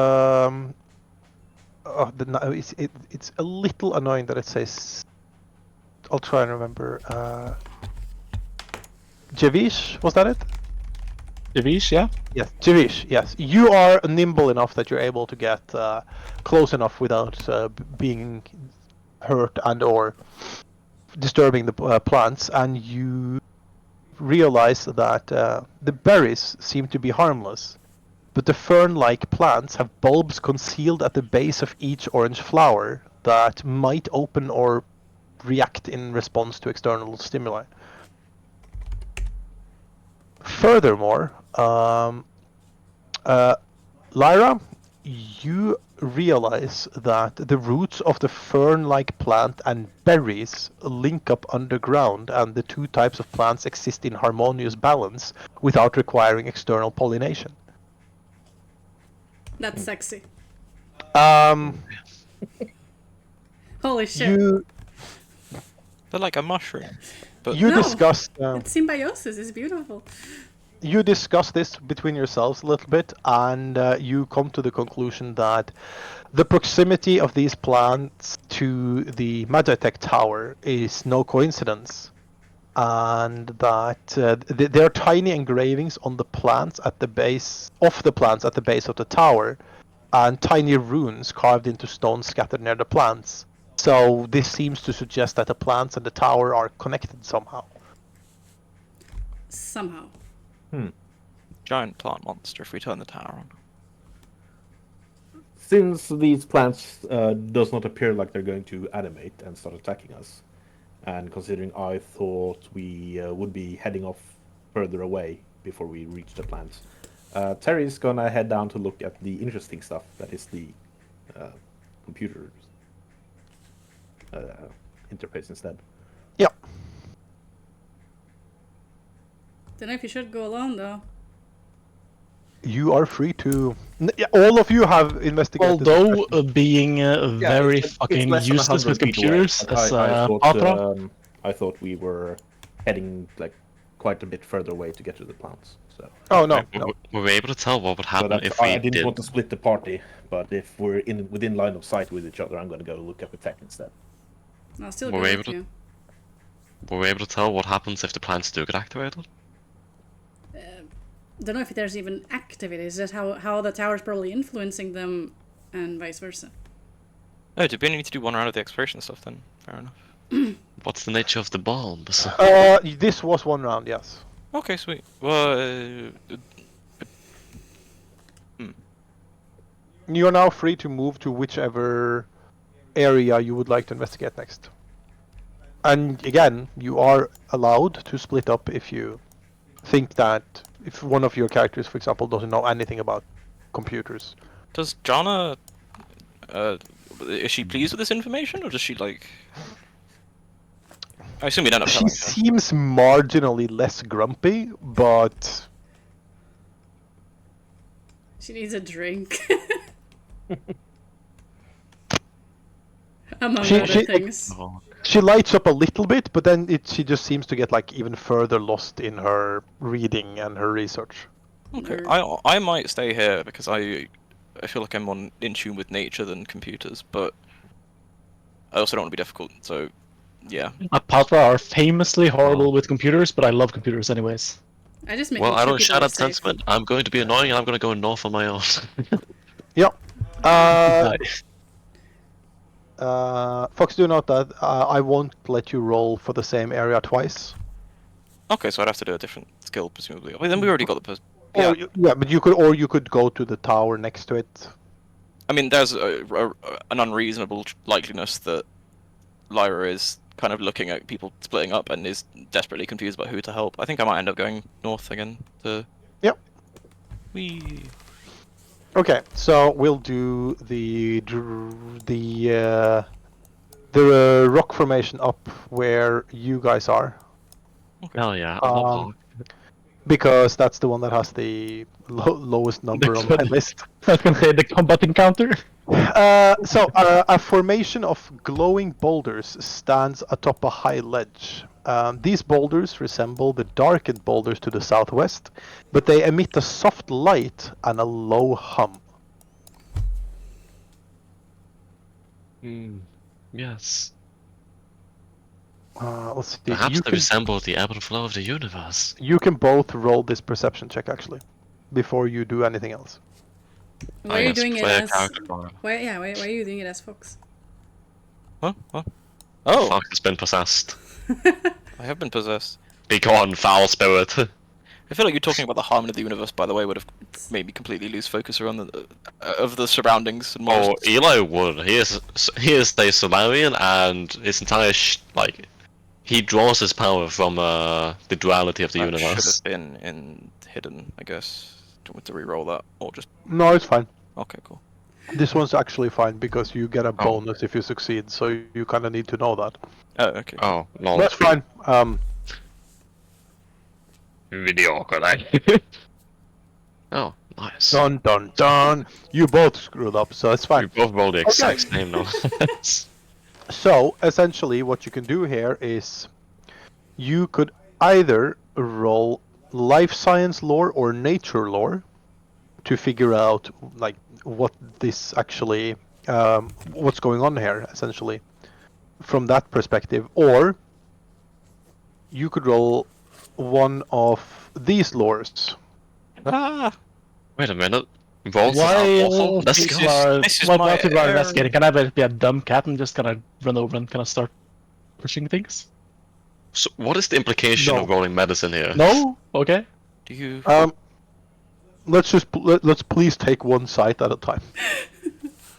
a little annoying that it says. I'll try and remember. Javish, was that it? Divish, yeah. Yes, Jirish, yes. You are nimble enough that you're able to get close enough without being hurt and or disturbing the plants, and you realize that the berries seem to be harmless, but the fern-like plants have bulbs concealed at the base of each orange flower that might open or react in response to external stimuli. Furthermore, Lyra, you realize that the roots of the fern-like plant and berries link up underground, and the two types of plants exist in harmonious balance without requiring external pollination. That's sexy. Um, Holy shit. you They're like a mushroom. But you No. discussed It's symbiosis. It's beautiful. you discuss this between yourselves a little bit, and you come to the conclusion that the proximity of these plants to the Magitech Tower is no coincidence, and that there are tiny engravings on the plants at the base of the tower, and tiny runes carved into stone scattered near the plants. So this seems to suggest that the plants and the tower are connected somehow. Somehow. giant plant monster if we turn the tower on. Since these plants does not appear like they're going to animate and start attacking us, and considering I thought we would be heading off further away before we reach the plants, Terry's gonna head down to look at the interesting stuff that is the computer interface instead. Yeah. Don't know if you should go alone though. You are free to. Yeah, all of you have investigated. Although being very it's fucking less than useless 100 with feet away, computers but as I thought, Patra. I thought we were heading like quite a bit further away to get to the plants. So, Oh no, Were, no. were we able to tell what would so happen that's, if we I didn't did? want to split the party, but if we're within line of sight with each other, I'm going to go look at the tech instead. I'll still Were go we with able to- you. Were we able to tell what happens if the plants do get activated? Don't know if there's even activities. Just how the tower's probably influencing them, and vice versa. Oh, did we only need to do one round of the exploration stuff then? Fair enough. What's the nature of the bombs? This was one round, yes. Okay, sweet. Well, You are now free to move to whichever area you would like to investigate next. And again, you are allowed to split up if you think that if one of your characters, for example, doesn't know anything about computers. does Jana, is she pleased with this information, or does she like? I assume we don't know. She seems marginally less grumpy, but She needs a drink. Among She- other she- things. Oh, she lights up a little bit, but then she just seems to get like even further lost in her reading and her research. Okay, Nerd. I might stay here because I feel like I'm more in tune with nature than computers, but I also don't want to be difficult. So, yeah. Patra are famously horrible with computers, but I love computers anyways. I just make well, I sure don't people share are that safe. sentiment. I'm going to be annoying and I'm going to go north on my own. Yeah. Nice. Fox, do note that I won't let you roll for the same area twice. Okay, so I'd have to do a different skill, presumably. Well, then we already got the person. Yeah. Yeah. Yeah, but you could go to the tower next to it. I mean, there's an unreasonable likeliness that Lyra is kind of looking at people splitting up and is desperately confused about who to help. I think I might end up going north again to. Yep. We. Okay, so we'll do the rock formation up where you guys are, Hell yeah, I love Um, because that's the one that has the lowest number on my list. I was gonna say the combat encounter. A formation of glowing boulders stands atop a high ledge. These boulders resemble the darkened boulders to the southwest, but they emit a soft light and a low hum. Yes. Let's see. Perhaps they resemble the ebb and flow of the universe. You can both roll this perception check actually, before you do anything else. Why are you doing it as? Character model. Why are you doing it as Fox? Huh? What? Oh, Fox has been possessed. I have been possessed. Be gone, foul spirit. I feel like you talking about the harmony of the universe, by the way, would have made me completely lose focus around the of the surroundings and more. Oh, Eli would. He is the Solarian, and his entire he draws his power from the duality of the That universe. should have been hidden, I guess. Do you want me to re-roll that, or just? No, it's fine. Okay, cool. This one's actually fine because you get a bonus if you succeed, so you kind of need to know that. Oh, okay. Oh, no. That's fine. Mediocre, eh? Oh, nice. Dun dun dun. You both screwed up, so it's We fine. both rolled the exact same now. So essentially, what you can do here is you could either roll life science lore or nature lore to figure out like what this actually what's going on here essentially from that perspective, or you could roll one of these lores. Ah, Wait a minute. Rolls Why are awful. Let's people go. are, this is why my people are error. investigating? Can I be a dumb cat and just kind of run over and kind of start pushing things? So what is the implication No. of rolling medicine here? No? Okay. do you? Let's please take one site at a time.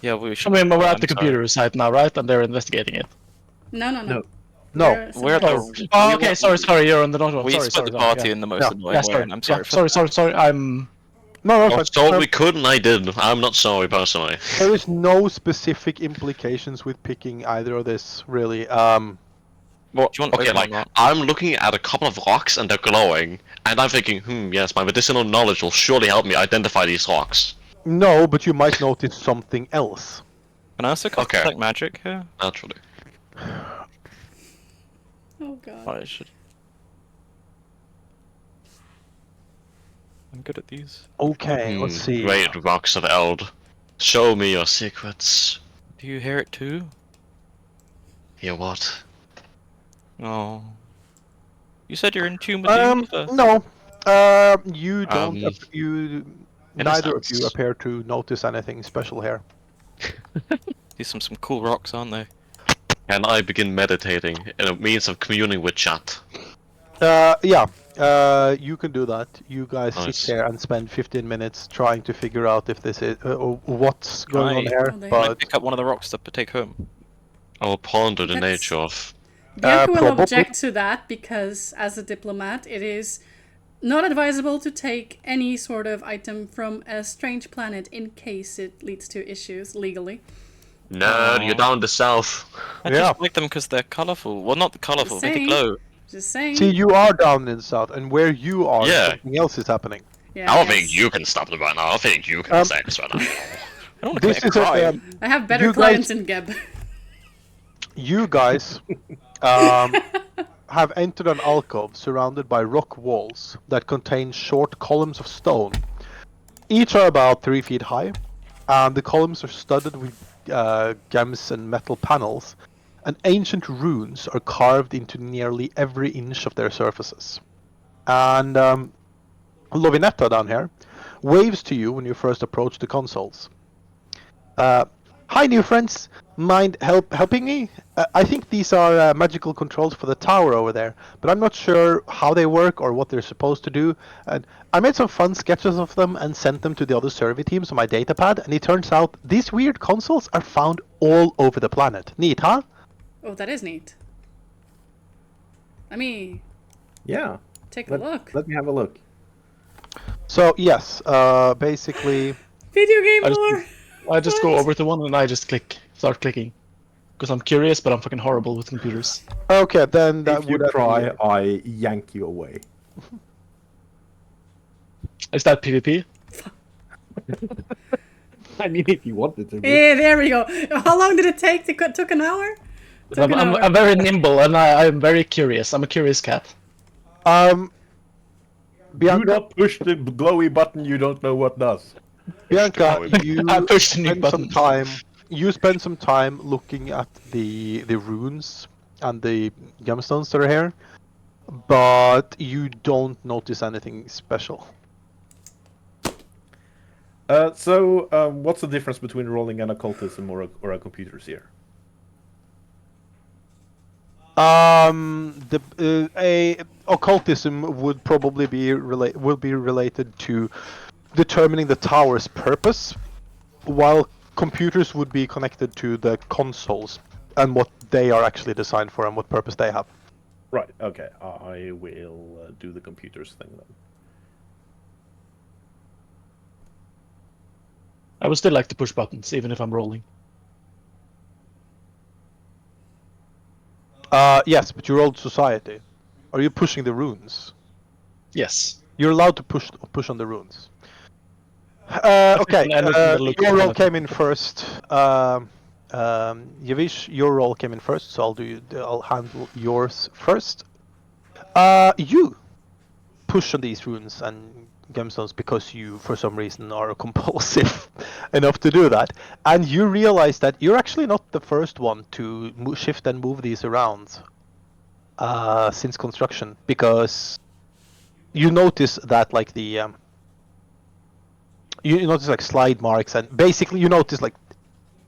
Yeah, we I should. mean, we're at the I'm sorry. computer site now, right? And they're investigating it. No. No. No, We're at somewhere the. else. Oh, we okay. wa- Sorry. You're on the north one. We Sorry, split the sorry, party yeah. in the most Yeah. annoying Yeah, way, sorry. and I'm sorry Yeah, for sorry. I'm. no, Oh, fine. so we could and I did. I'm not sorry personally. There is no specific implications with picking either of this, really. Well, Do you want okay, open like or not? I'm looking at a couple of rocks and they're glowing, and I'm thinking, yes, my medicinal knowledge will surely help me identify these rocks. No, but you might notice something else. Can I also cast Okay. detect magic here? Naturally. Oh god. Oh, I should. I'm good at these. Okay, let's see. Great rocks of Eld. Show me your secrets. Do you hear it too? Hear what? Oh. You said you're in tune with the universe. No. You don't. Um, You. in a Neither of sense. you appear to notice anything special here. These are some cool rocks, aren't they? Can I begin meditating in a means of communing with chat? Yeah. You can do that. You guys Nice. sit there and spend 15 minutes trying to figure out if this is what's going on I- here. Oh, they- Can I But pick up one of the rocks to take home? I will ponder the That's- nature of. Bianca will probably. object to that because, as a diplomat, it is not advisable to take any sort of item from a strange planet in case it leads to issues legally. Nerd, you're down the south. I Yeah. just like them because they're colourful. Well, not colourful, they saying. glow. Just saying. see, you are down in the south, and where you are, Yeah. something else is happening. Yeah, I don't yes. think you can stop them right now. I think you can say this right now. I don't want to This commit is a crime. I have better You clients guys- in Geb. You guys have entered an alcove surrounded by rock walls that contain short columns of stone. Each are about 3 feet high, and the columns are studded with gems and metal panels, and ancient runes are carved into nearly every inch of their surfaces. And Lovinetta down here waves to you when you first approach the consoles. Hi, new friends. Mind helping me? I think these are magical controls for the tower over there, but I'm not sure how they work or what they're supposed to do. And I made some fun sketches of them and sent them to the other survey teams on my datapad, and it turns out these weird consoles are found all over the planet. Neat, huh? Oh, that is neat. Let me Yeah. take a look. Let me have a look. So yes, basically, Video game I just- lore! I just go What? over to one and I just start clicking. Because I'm curious, but I'm fucking horrible with computers. okay, then that If you would have try, been- I yank you away. Is that PvP? I mean, if you wanted to. Be. Yeah, there we go. How long did it take? It took an hour? Took an hour. I'm very nimble and I'm very curious. I'm a curious cat. Do Bianca, not push the glowy button you don't know what does. Bianca, you I pushed the new spend some button. time. You spend some time looking at the runes the gemstones that are here, but you don't notice anything special. What's the difference between rolling an occultism or a computer's ear? A occultism would probably be related to determining the tower's purpose, while computers would be connected to the consoles and what they are actually designed for and what purpose they have. Right. Okay. I will do the computers thing then. I would still like to push buttons, even if I'm rolling. Yes, but you rolled society. Are you pushing the runes? Yes. You're allowed to push on the runes. Okay, anything that looks your roll relevant. came in first. Yavish, your roll came in first, so I'll handle yours first. You push on these runes and gemstones because you, for some reason, are compulsive enough to do that, and you realize that you're actually not the first one to shift and move these around since construction, because you notice that like the you notice like slide marks, and basically you notice like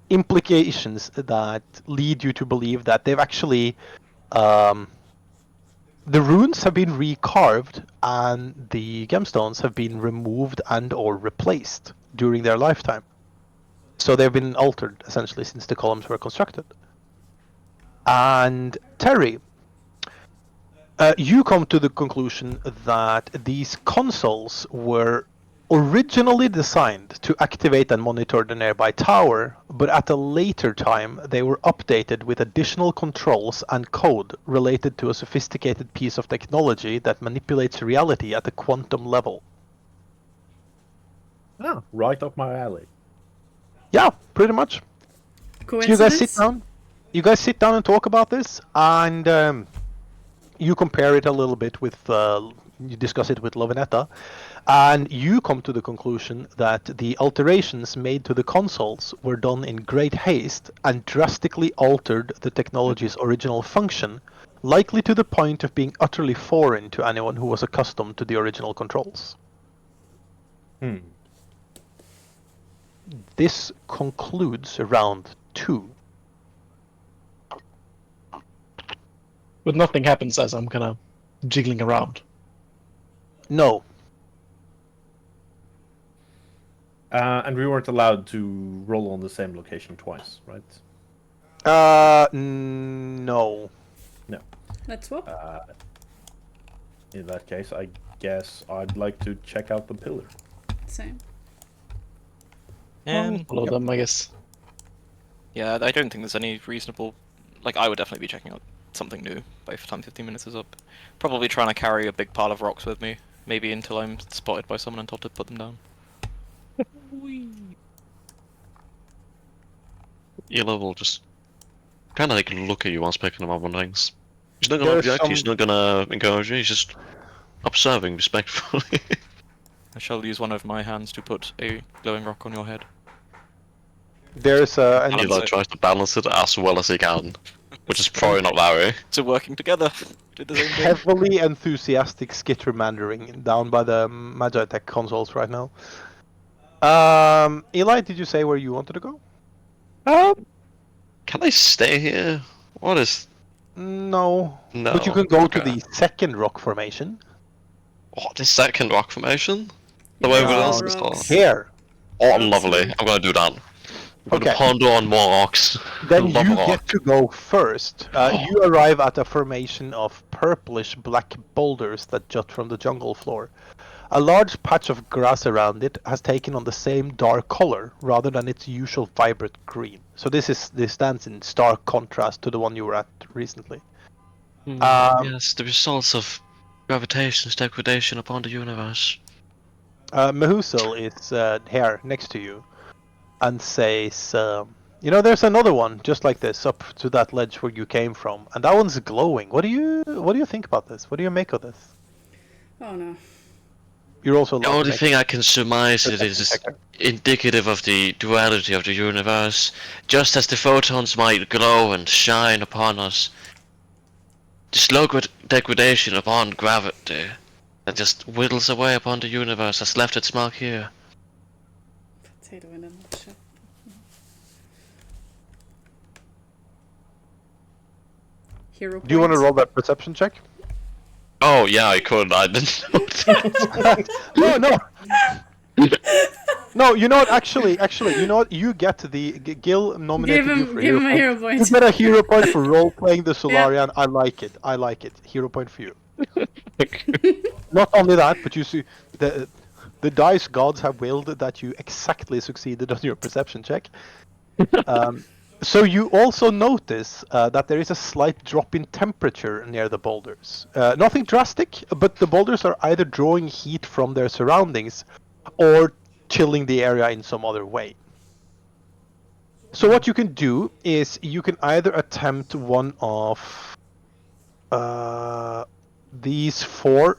implications that lead you to believe that they've actually the runes have been recarved and the gemstones have been removed and or replaced during their lifetime. So they've been altered essentially since the columns were constructed. And Terry, you come to the conclusion that these consoles were originally designed to activate and monitor the nearby tower, but at a later time they were updated with additional controls and code related to a sophisticated piece of technology that manipulates reality at a quantum level. Ah, right up my alley. Yeah, pretty much. So you guys sit down. You guys sit down and talk about this, and you compare it a little bit with. You discuss it with Lovinetta, and you come to the conclusion that the alterations made to the consoles were done in great haste and drastically altered the technology's original function, likely to the point of being utterly foreign to anyone who was accustomed to the original controls. This concludes round 2. But nothing happens as I'm kind of jiggling around. No. And we weren't allowed to roll on the same location twice, right? No. No. Let's swap. In that case, I guess I'd like to check out the pillar. Same. Follow them, I guess. Yeah, I don't think there's any reasonable... Like, I would definitely be checking out something new by the time 15 minutes is up. Probably trying to carry a big pile of rocks with me. Maybe until I'm spotted by someone and told to put them down. Yellow will just kind of like look at you whilst picking them up on things. He's not gonna There's object, he's some- not gonna encourage you, he's just observing respectfully. I shall use one of my hands to put a glowing rock on your head. There's an He like tries to balance it as well as he can, which is probably not that way. So working together. Do the same thing. heavily enthusiastic skittermandering down by the Magitech consoles right now. Eli, did you say where you wanted to go? Can I stay here? What is... No. No. But you can go to okay. the second rock formation. What, the second rock formation? The way everyone else is rocks. called? Here. Oh, lovely. I'm gonna do that. I'm gonna Okay. ponder on more rocks. Then Love you rock. get to go first. You arrive at a formation of purplish black boulders that jut from the jungle floor. A large patch of grass around it has taken on the same dark color rather than its usual vibrant green. So this stands in stark contrast to the one you were at recently. Yes, the results of gravitation's degradation upon the universe. Mehusil is here next to you and says, you know, there's another one just like this up to that ledge where you came from, and that one's glowing. What do you think about this? What do you make of this? Oh no. You're also The only thing I can surmise it is indicative of the duality of the universe. Just as the photons might glow and shine upon us, The slow degradation upon gravity that just whittles away upon the universe has left its mark here. Potato in a nutshell. Hero Do you want to point. roll that perception check? Oh yeah, I could. I didn't know that. No. No, you know what? Actually, you know what? You get the Gil nominated you for Give him a hero You point. get a hero point for role playing the Solarian. I like it. Hero point for you. Not only that, but you see the dice gods have willed that you exactly succeeded on your perception check. So you also notice that there is a slight drop in temperature near the boulders. Nothing drastic, but the boulders are either drawing heat from their surroundings or chilling the area in some other way. So what you can do is you can either attempt one of these 4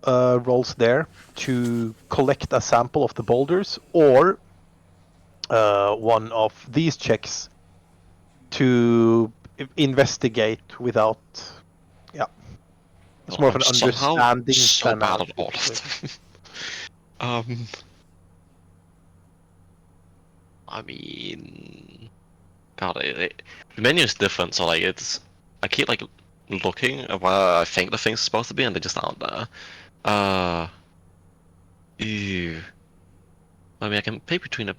rolls there to collect a sample of the boulders, or one of these checks to investigate without. Yeah, it's more of an Somehow understanding so than bad a at all of them. I mean, God, the menu is different, so like I keep like looking at where I think the thing's supposed to be, and they just aren't there. Ew. I mean, I can pick between a.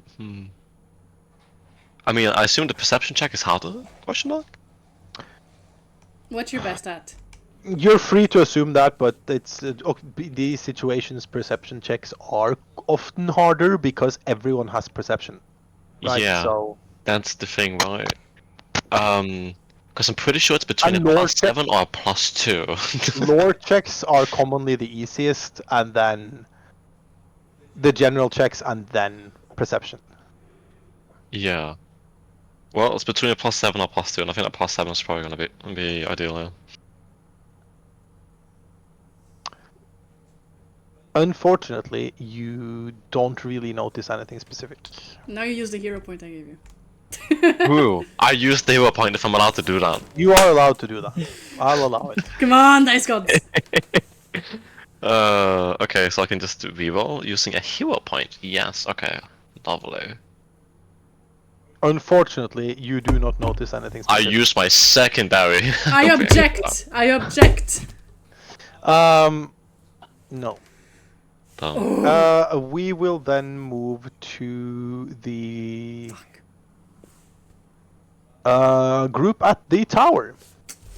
I mean, I assume the perception check is harder? Question mark. What's your best at? You're free to assume that, but it's these situations perception checks are often harder because everyone has perception. Right, Yeah, so that's the thing, right? Because I'm pretty sure it's between a And lore +7 or a +2. lore checks are commonly the easiest, and then the general checks, and then perception. Yeah. Well, it's between a +7 or +2, and I think that +7 is probably gonna be ideal here. Unfortunately, you don't really notice anything specific. Now you use the hero point I gave you. Woo! I use the hero point if I'm allowed to do that. You are allowed to do that. I'll allow it. Come on, dice gods. Okay, so I can just reroll using a hero point. Yes, okay. Lovely. Unfortunately, you do not notice anything I specific. use my secondary. I object. I object. No. Dumb. We will then move to the group at the tower.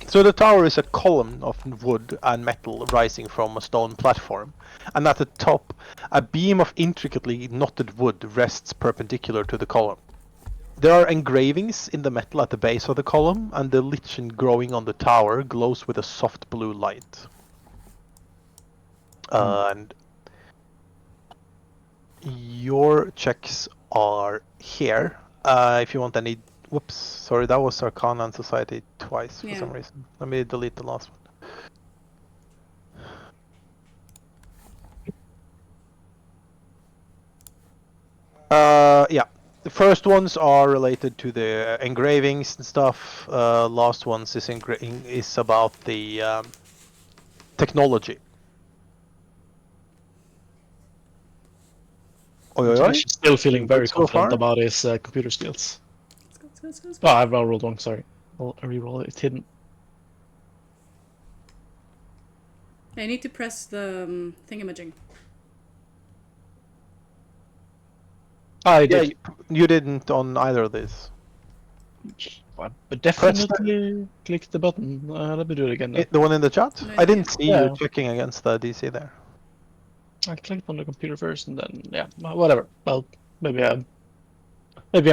So the tower is a column of wood and metal rising from a stone platform, and at the top, a beam of intricately knotted wood rests perpendicular to the column. There are engravings in the metal at the base of the column, and the lichen growing on the tower glows with a soft blue light. And your checks are here. If you want any... Whoops, sorry, that was Arcana and Society twice for some reason. Let me delete the last one. Yeah. The first ones are related to the engravings and stuff. Last ones is about the technology. He's still feeling very So confident far? about his computer skills. Let's go. Oh, I've rolled wrong, sorry. I'll reroll it, it's hidden. I need to press the thingamajig. I Yeah, did. you didn't on either of these. But definitely click the button. Let me do it again. Now. The one in the chat? No, I didn't see Yeah. you checking against the DC there. I clicked on the computer first, and then yeah, whatever. Well, maybe I'm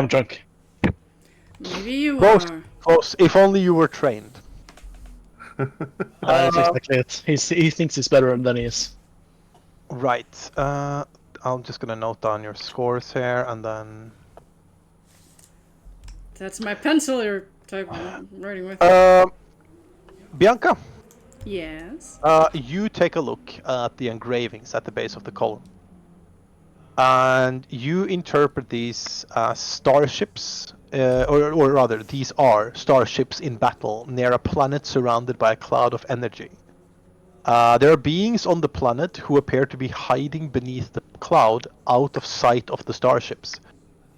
drunk. Maybe you Close. are. Close. If only you were trained. That's exactly it. He thinks he's better than he is. Right. I'm just gonna note down your scores here, and then. That's my pencil you're writing with. Bianca, Yes. you take a look at the engravings at the base of the column, and you interpret these as starships or rather, these are starships in battle near a planet surrounded by a cloud of energy. There are beings on the planet who appear to be hiding beneath the cloud out of sight of the starships.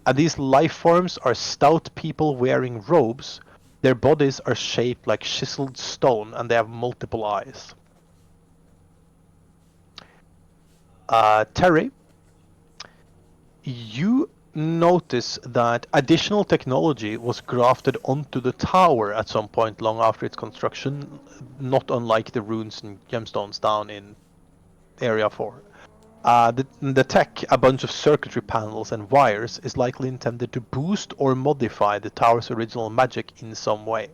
And these life forms are stout people wearing robes. Their bodies are shaped like chiseled stone and they have multiple eyes. Terry, you notice that additional technology was grafted onto the tower at some point long after its construction, not unlike the runes and gemstones down in Area 4. The tech, a bunch of circuitry panels and wires, is likely intended to boost or modify the tower's original magic in some way.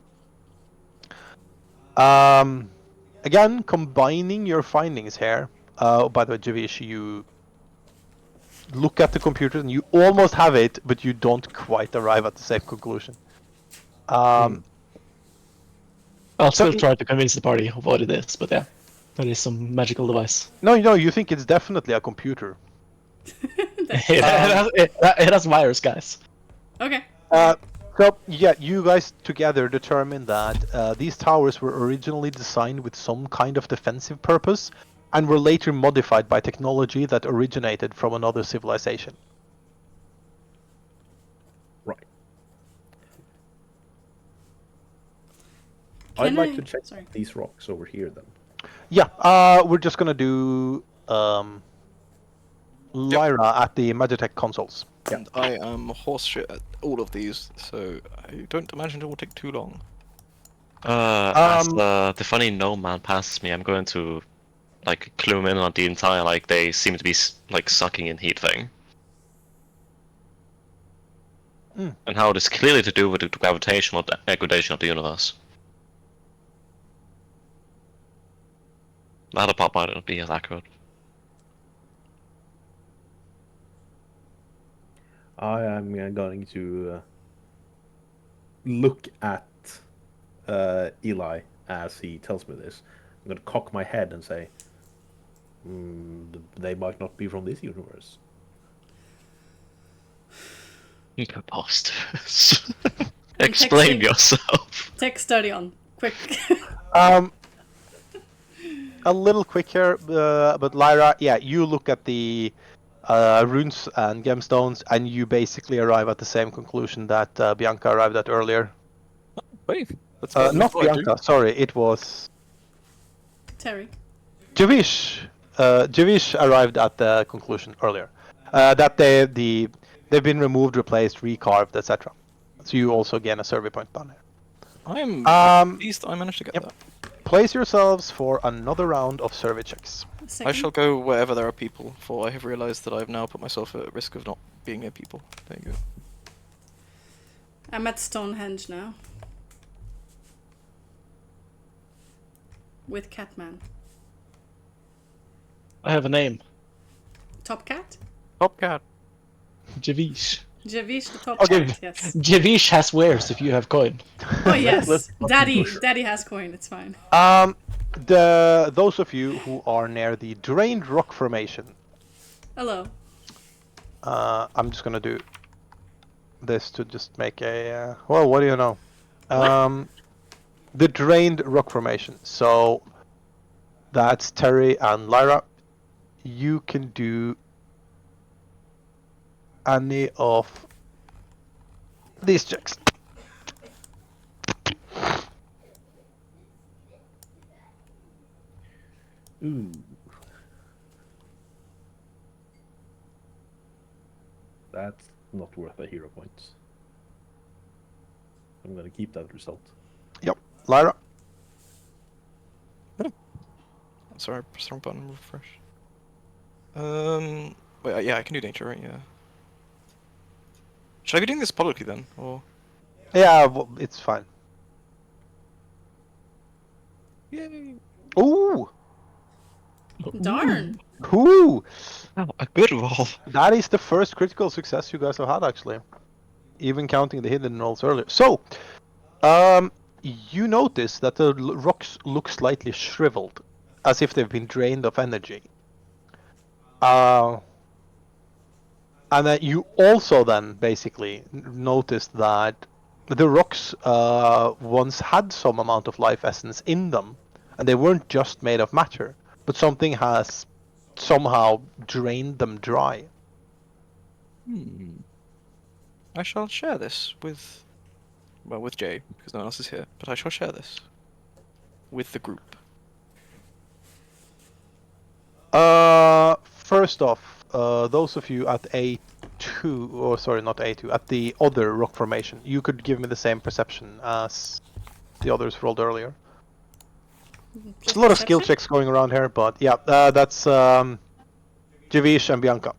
Again, combining your findings here. By the way, Javish, you look at the computer and you almost have it, but you don't quite arrive at the same conclusion. I'll So still it- try to convince the party of what it is, but yeah, that is some magical device. No, you think it's definitely a computer. It has wires, guys. Okay. So yeah, you guys together determined that these towers were originally designed with some kind of defensive purpose, and were later modified by technology that originated from another civilization. Right. Can I'd like I- to check sorry. these rocks over here then. Yeah, we're just gonna do Lyra at the Magitech consoles. And I am horseshit at all of these, so I don't imagine it will take too long. As the funny gnome man passes me, I'm going to like clue in on the entire like they seem to be like sucking in heat thing. And how it is clearly to do with the gravitational degradation of the universe. The other part might not be as accurate. I am going to look at Eli as he tells me this. I'm going to cock my head and say, they might not be from this universe. Preposterous. Explain texting. yourself. Tech study on. Quick. A little quick here, but Lyra, yeah, you look at the runes and gemstones, and you basically arrive at the same conclusion that Bianca arrived at earlier. Wait, that's Not Bianca, sorry, it was Terry. Javish. Javish arrived at the conclusion earlier that they've been removed, replaced, recarved, etc. So you also gain a survey point down there. I'm pleased I managed to get Yep. that. Place yourselves for another round of survey checks. Second. I shall go wherever there are people, for I have realised that I've now put myself at risk of not being near people. There you go. I'm at Stonehenge now. With Catman. I have a name. Top Cat? Top cat. Javish. Javish the Top Okay. Cat, yes. Javish has wares if you have coin. Oh yes. Let's Daddy has coin, it's fine. Those of you who are near the drained rock formation, Hello. I'm just gonna do this to just make a well, what do you know? The drained rock formation. So that's Terry and Lyra. You can do any of these checks. Ooh. That's not worth a hero point. I'm going to keep that result. Yep, Lyra. Sorry, I pressed the wrong button. Refresh. Wait, yeah, I can do nature, right? Yeah. Should I be doing this publicly then, or? Yeah, well, it's fine. Yay! Ooh, Darn. ooh. Oh, a good roll. That is the first critical success you guys have had, actually. Even counting the hidden rolls earlier. So, you notice that the rocks look slightly shriveled, as if they've been drained of energy. And then you also then basically noticed that the rocks once had some amount of life essence in them, and they weren't just made of matter, but something has somehow drained them dry. I shall share this with, well, with Jay, because no one else is here, but I shall share this with the group. First off, those of you at A2, or sorry, not A2, at the other rock formation, you could give me the same perception as the others rolled earlier. There's a lot of skill Perception? checks going around here, but yeah, that's Javish and Bianca.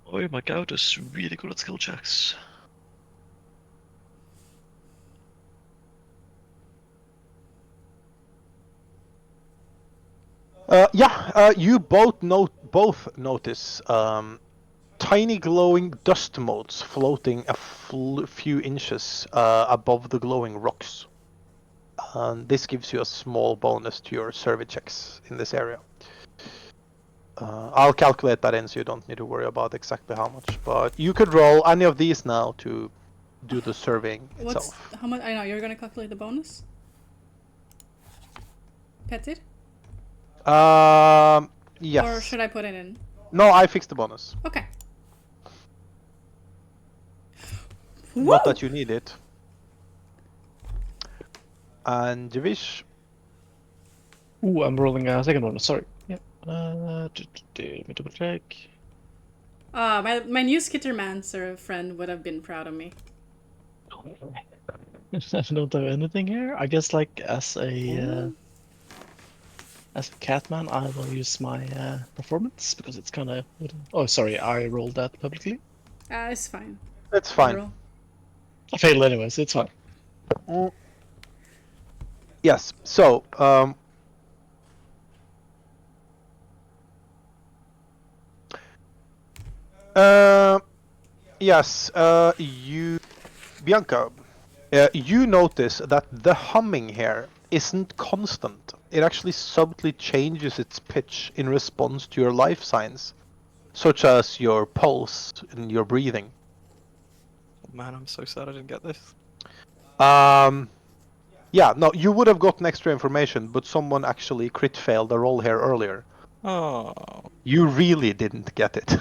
Oh my god, is really good at skill checks. You both notice tiny glowing dust motes floating a few inches above the glowing rocks. This gives you a small bonus to your survey checks in this area. I'll calculate that in, so you don't need to worry about exactly how much. But you could roll any of these now to do the surveying itself. How much? I know you're gonna calculate the bonus. Petir? Yes. Or should I put it in? No, I fixed the bonus. Okay. Not that you need it. And Javish? Ooh, I'm rolling a second one. Sorry. Yep. Let me double check. My new Skittermancer friend would have been proud of me. I don't have anything here. I guess like as a Catman, I will use my performance because it's kind of. Oh, sorry, I rolled that publicly. It's fine. That's fine. Roll. I failed anyways. It's fine. Yes. So, yes. Bianca, you notice that the humming here isn't constant. It actually subtly changes its pitch in response to your life signs, such as your pulse and your breathing. Man, I'm so sad I didn't get this. Yeah, no, you would have gotten extra information, but someone actually crit failed a roll here earlier. Oh. You really didn't get it.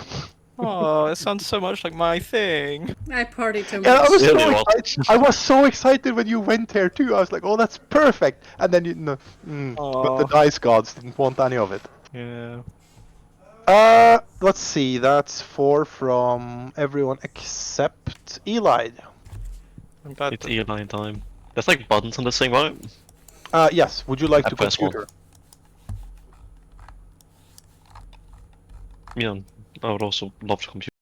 Oh, it sounds so much like my thing. I party too much. Yeah, I was so Really excited. I was so excited when you went here too. I was like, "Oh, that's perfect!" And then but the Aw. dice gods didn't want any of it. Yeah. Let's see. That's 4 from everyone except Eli. I'm glad It's that- E9 time. There's like buttons on this thing, right? Yes. Would you like I to press one. computer? Yeah, I would also love to compute.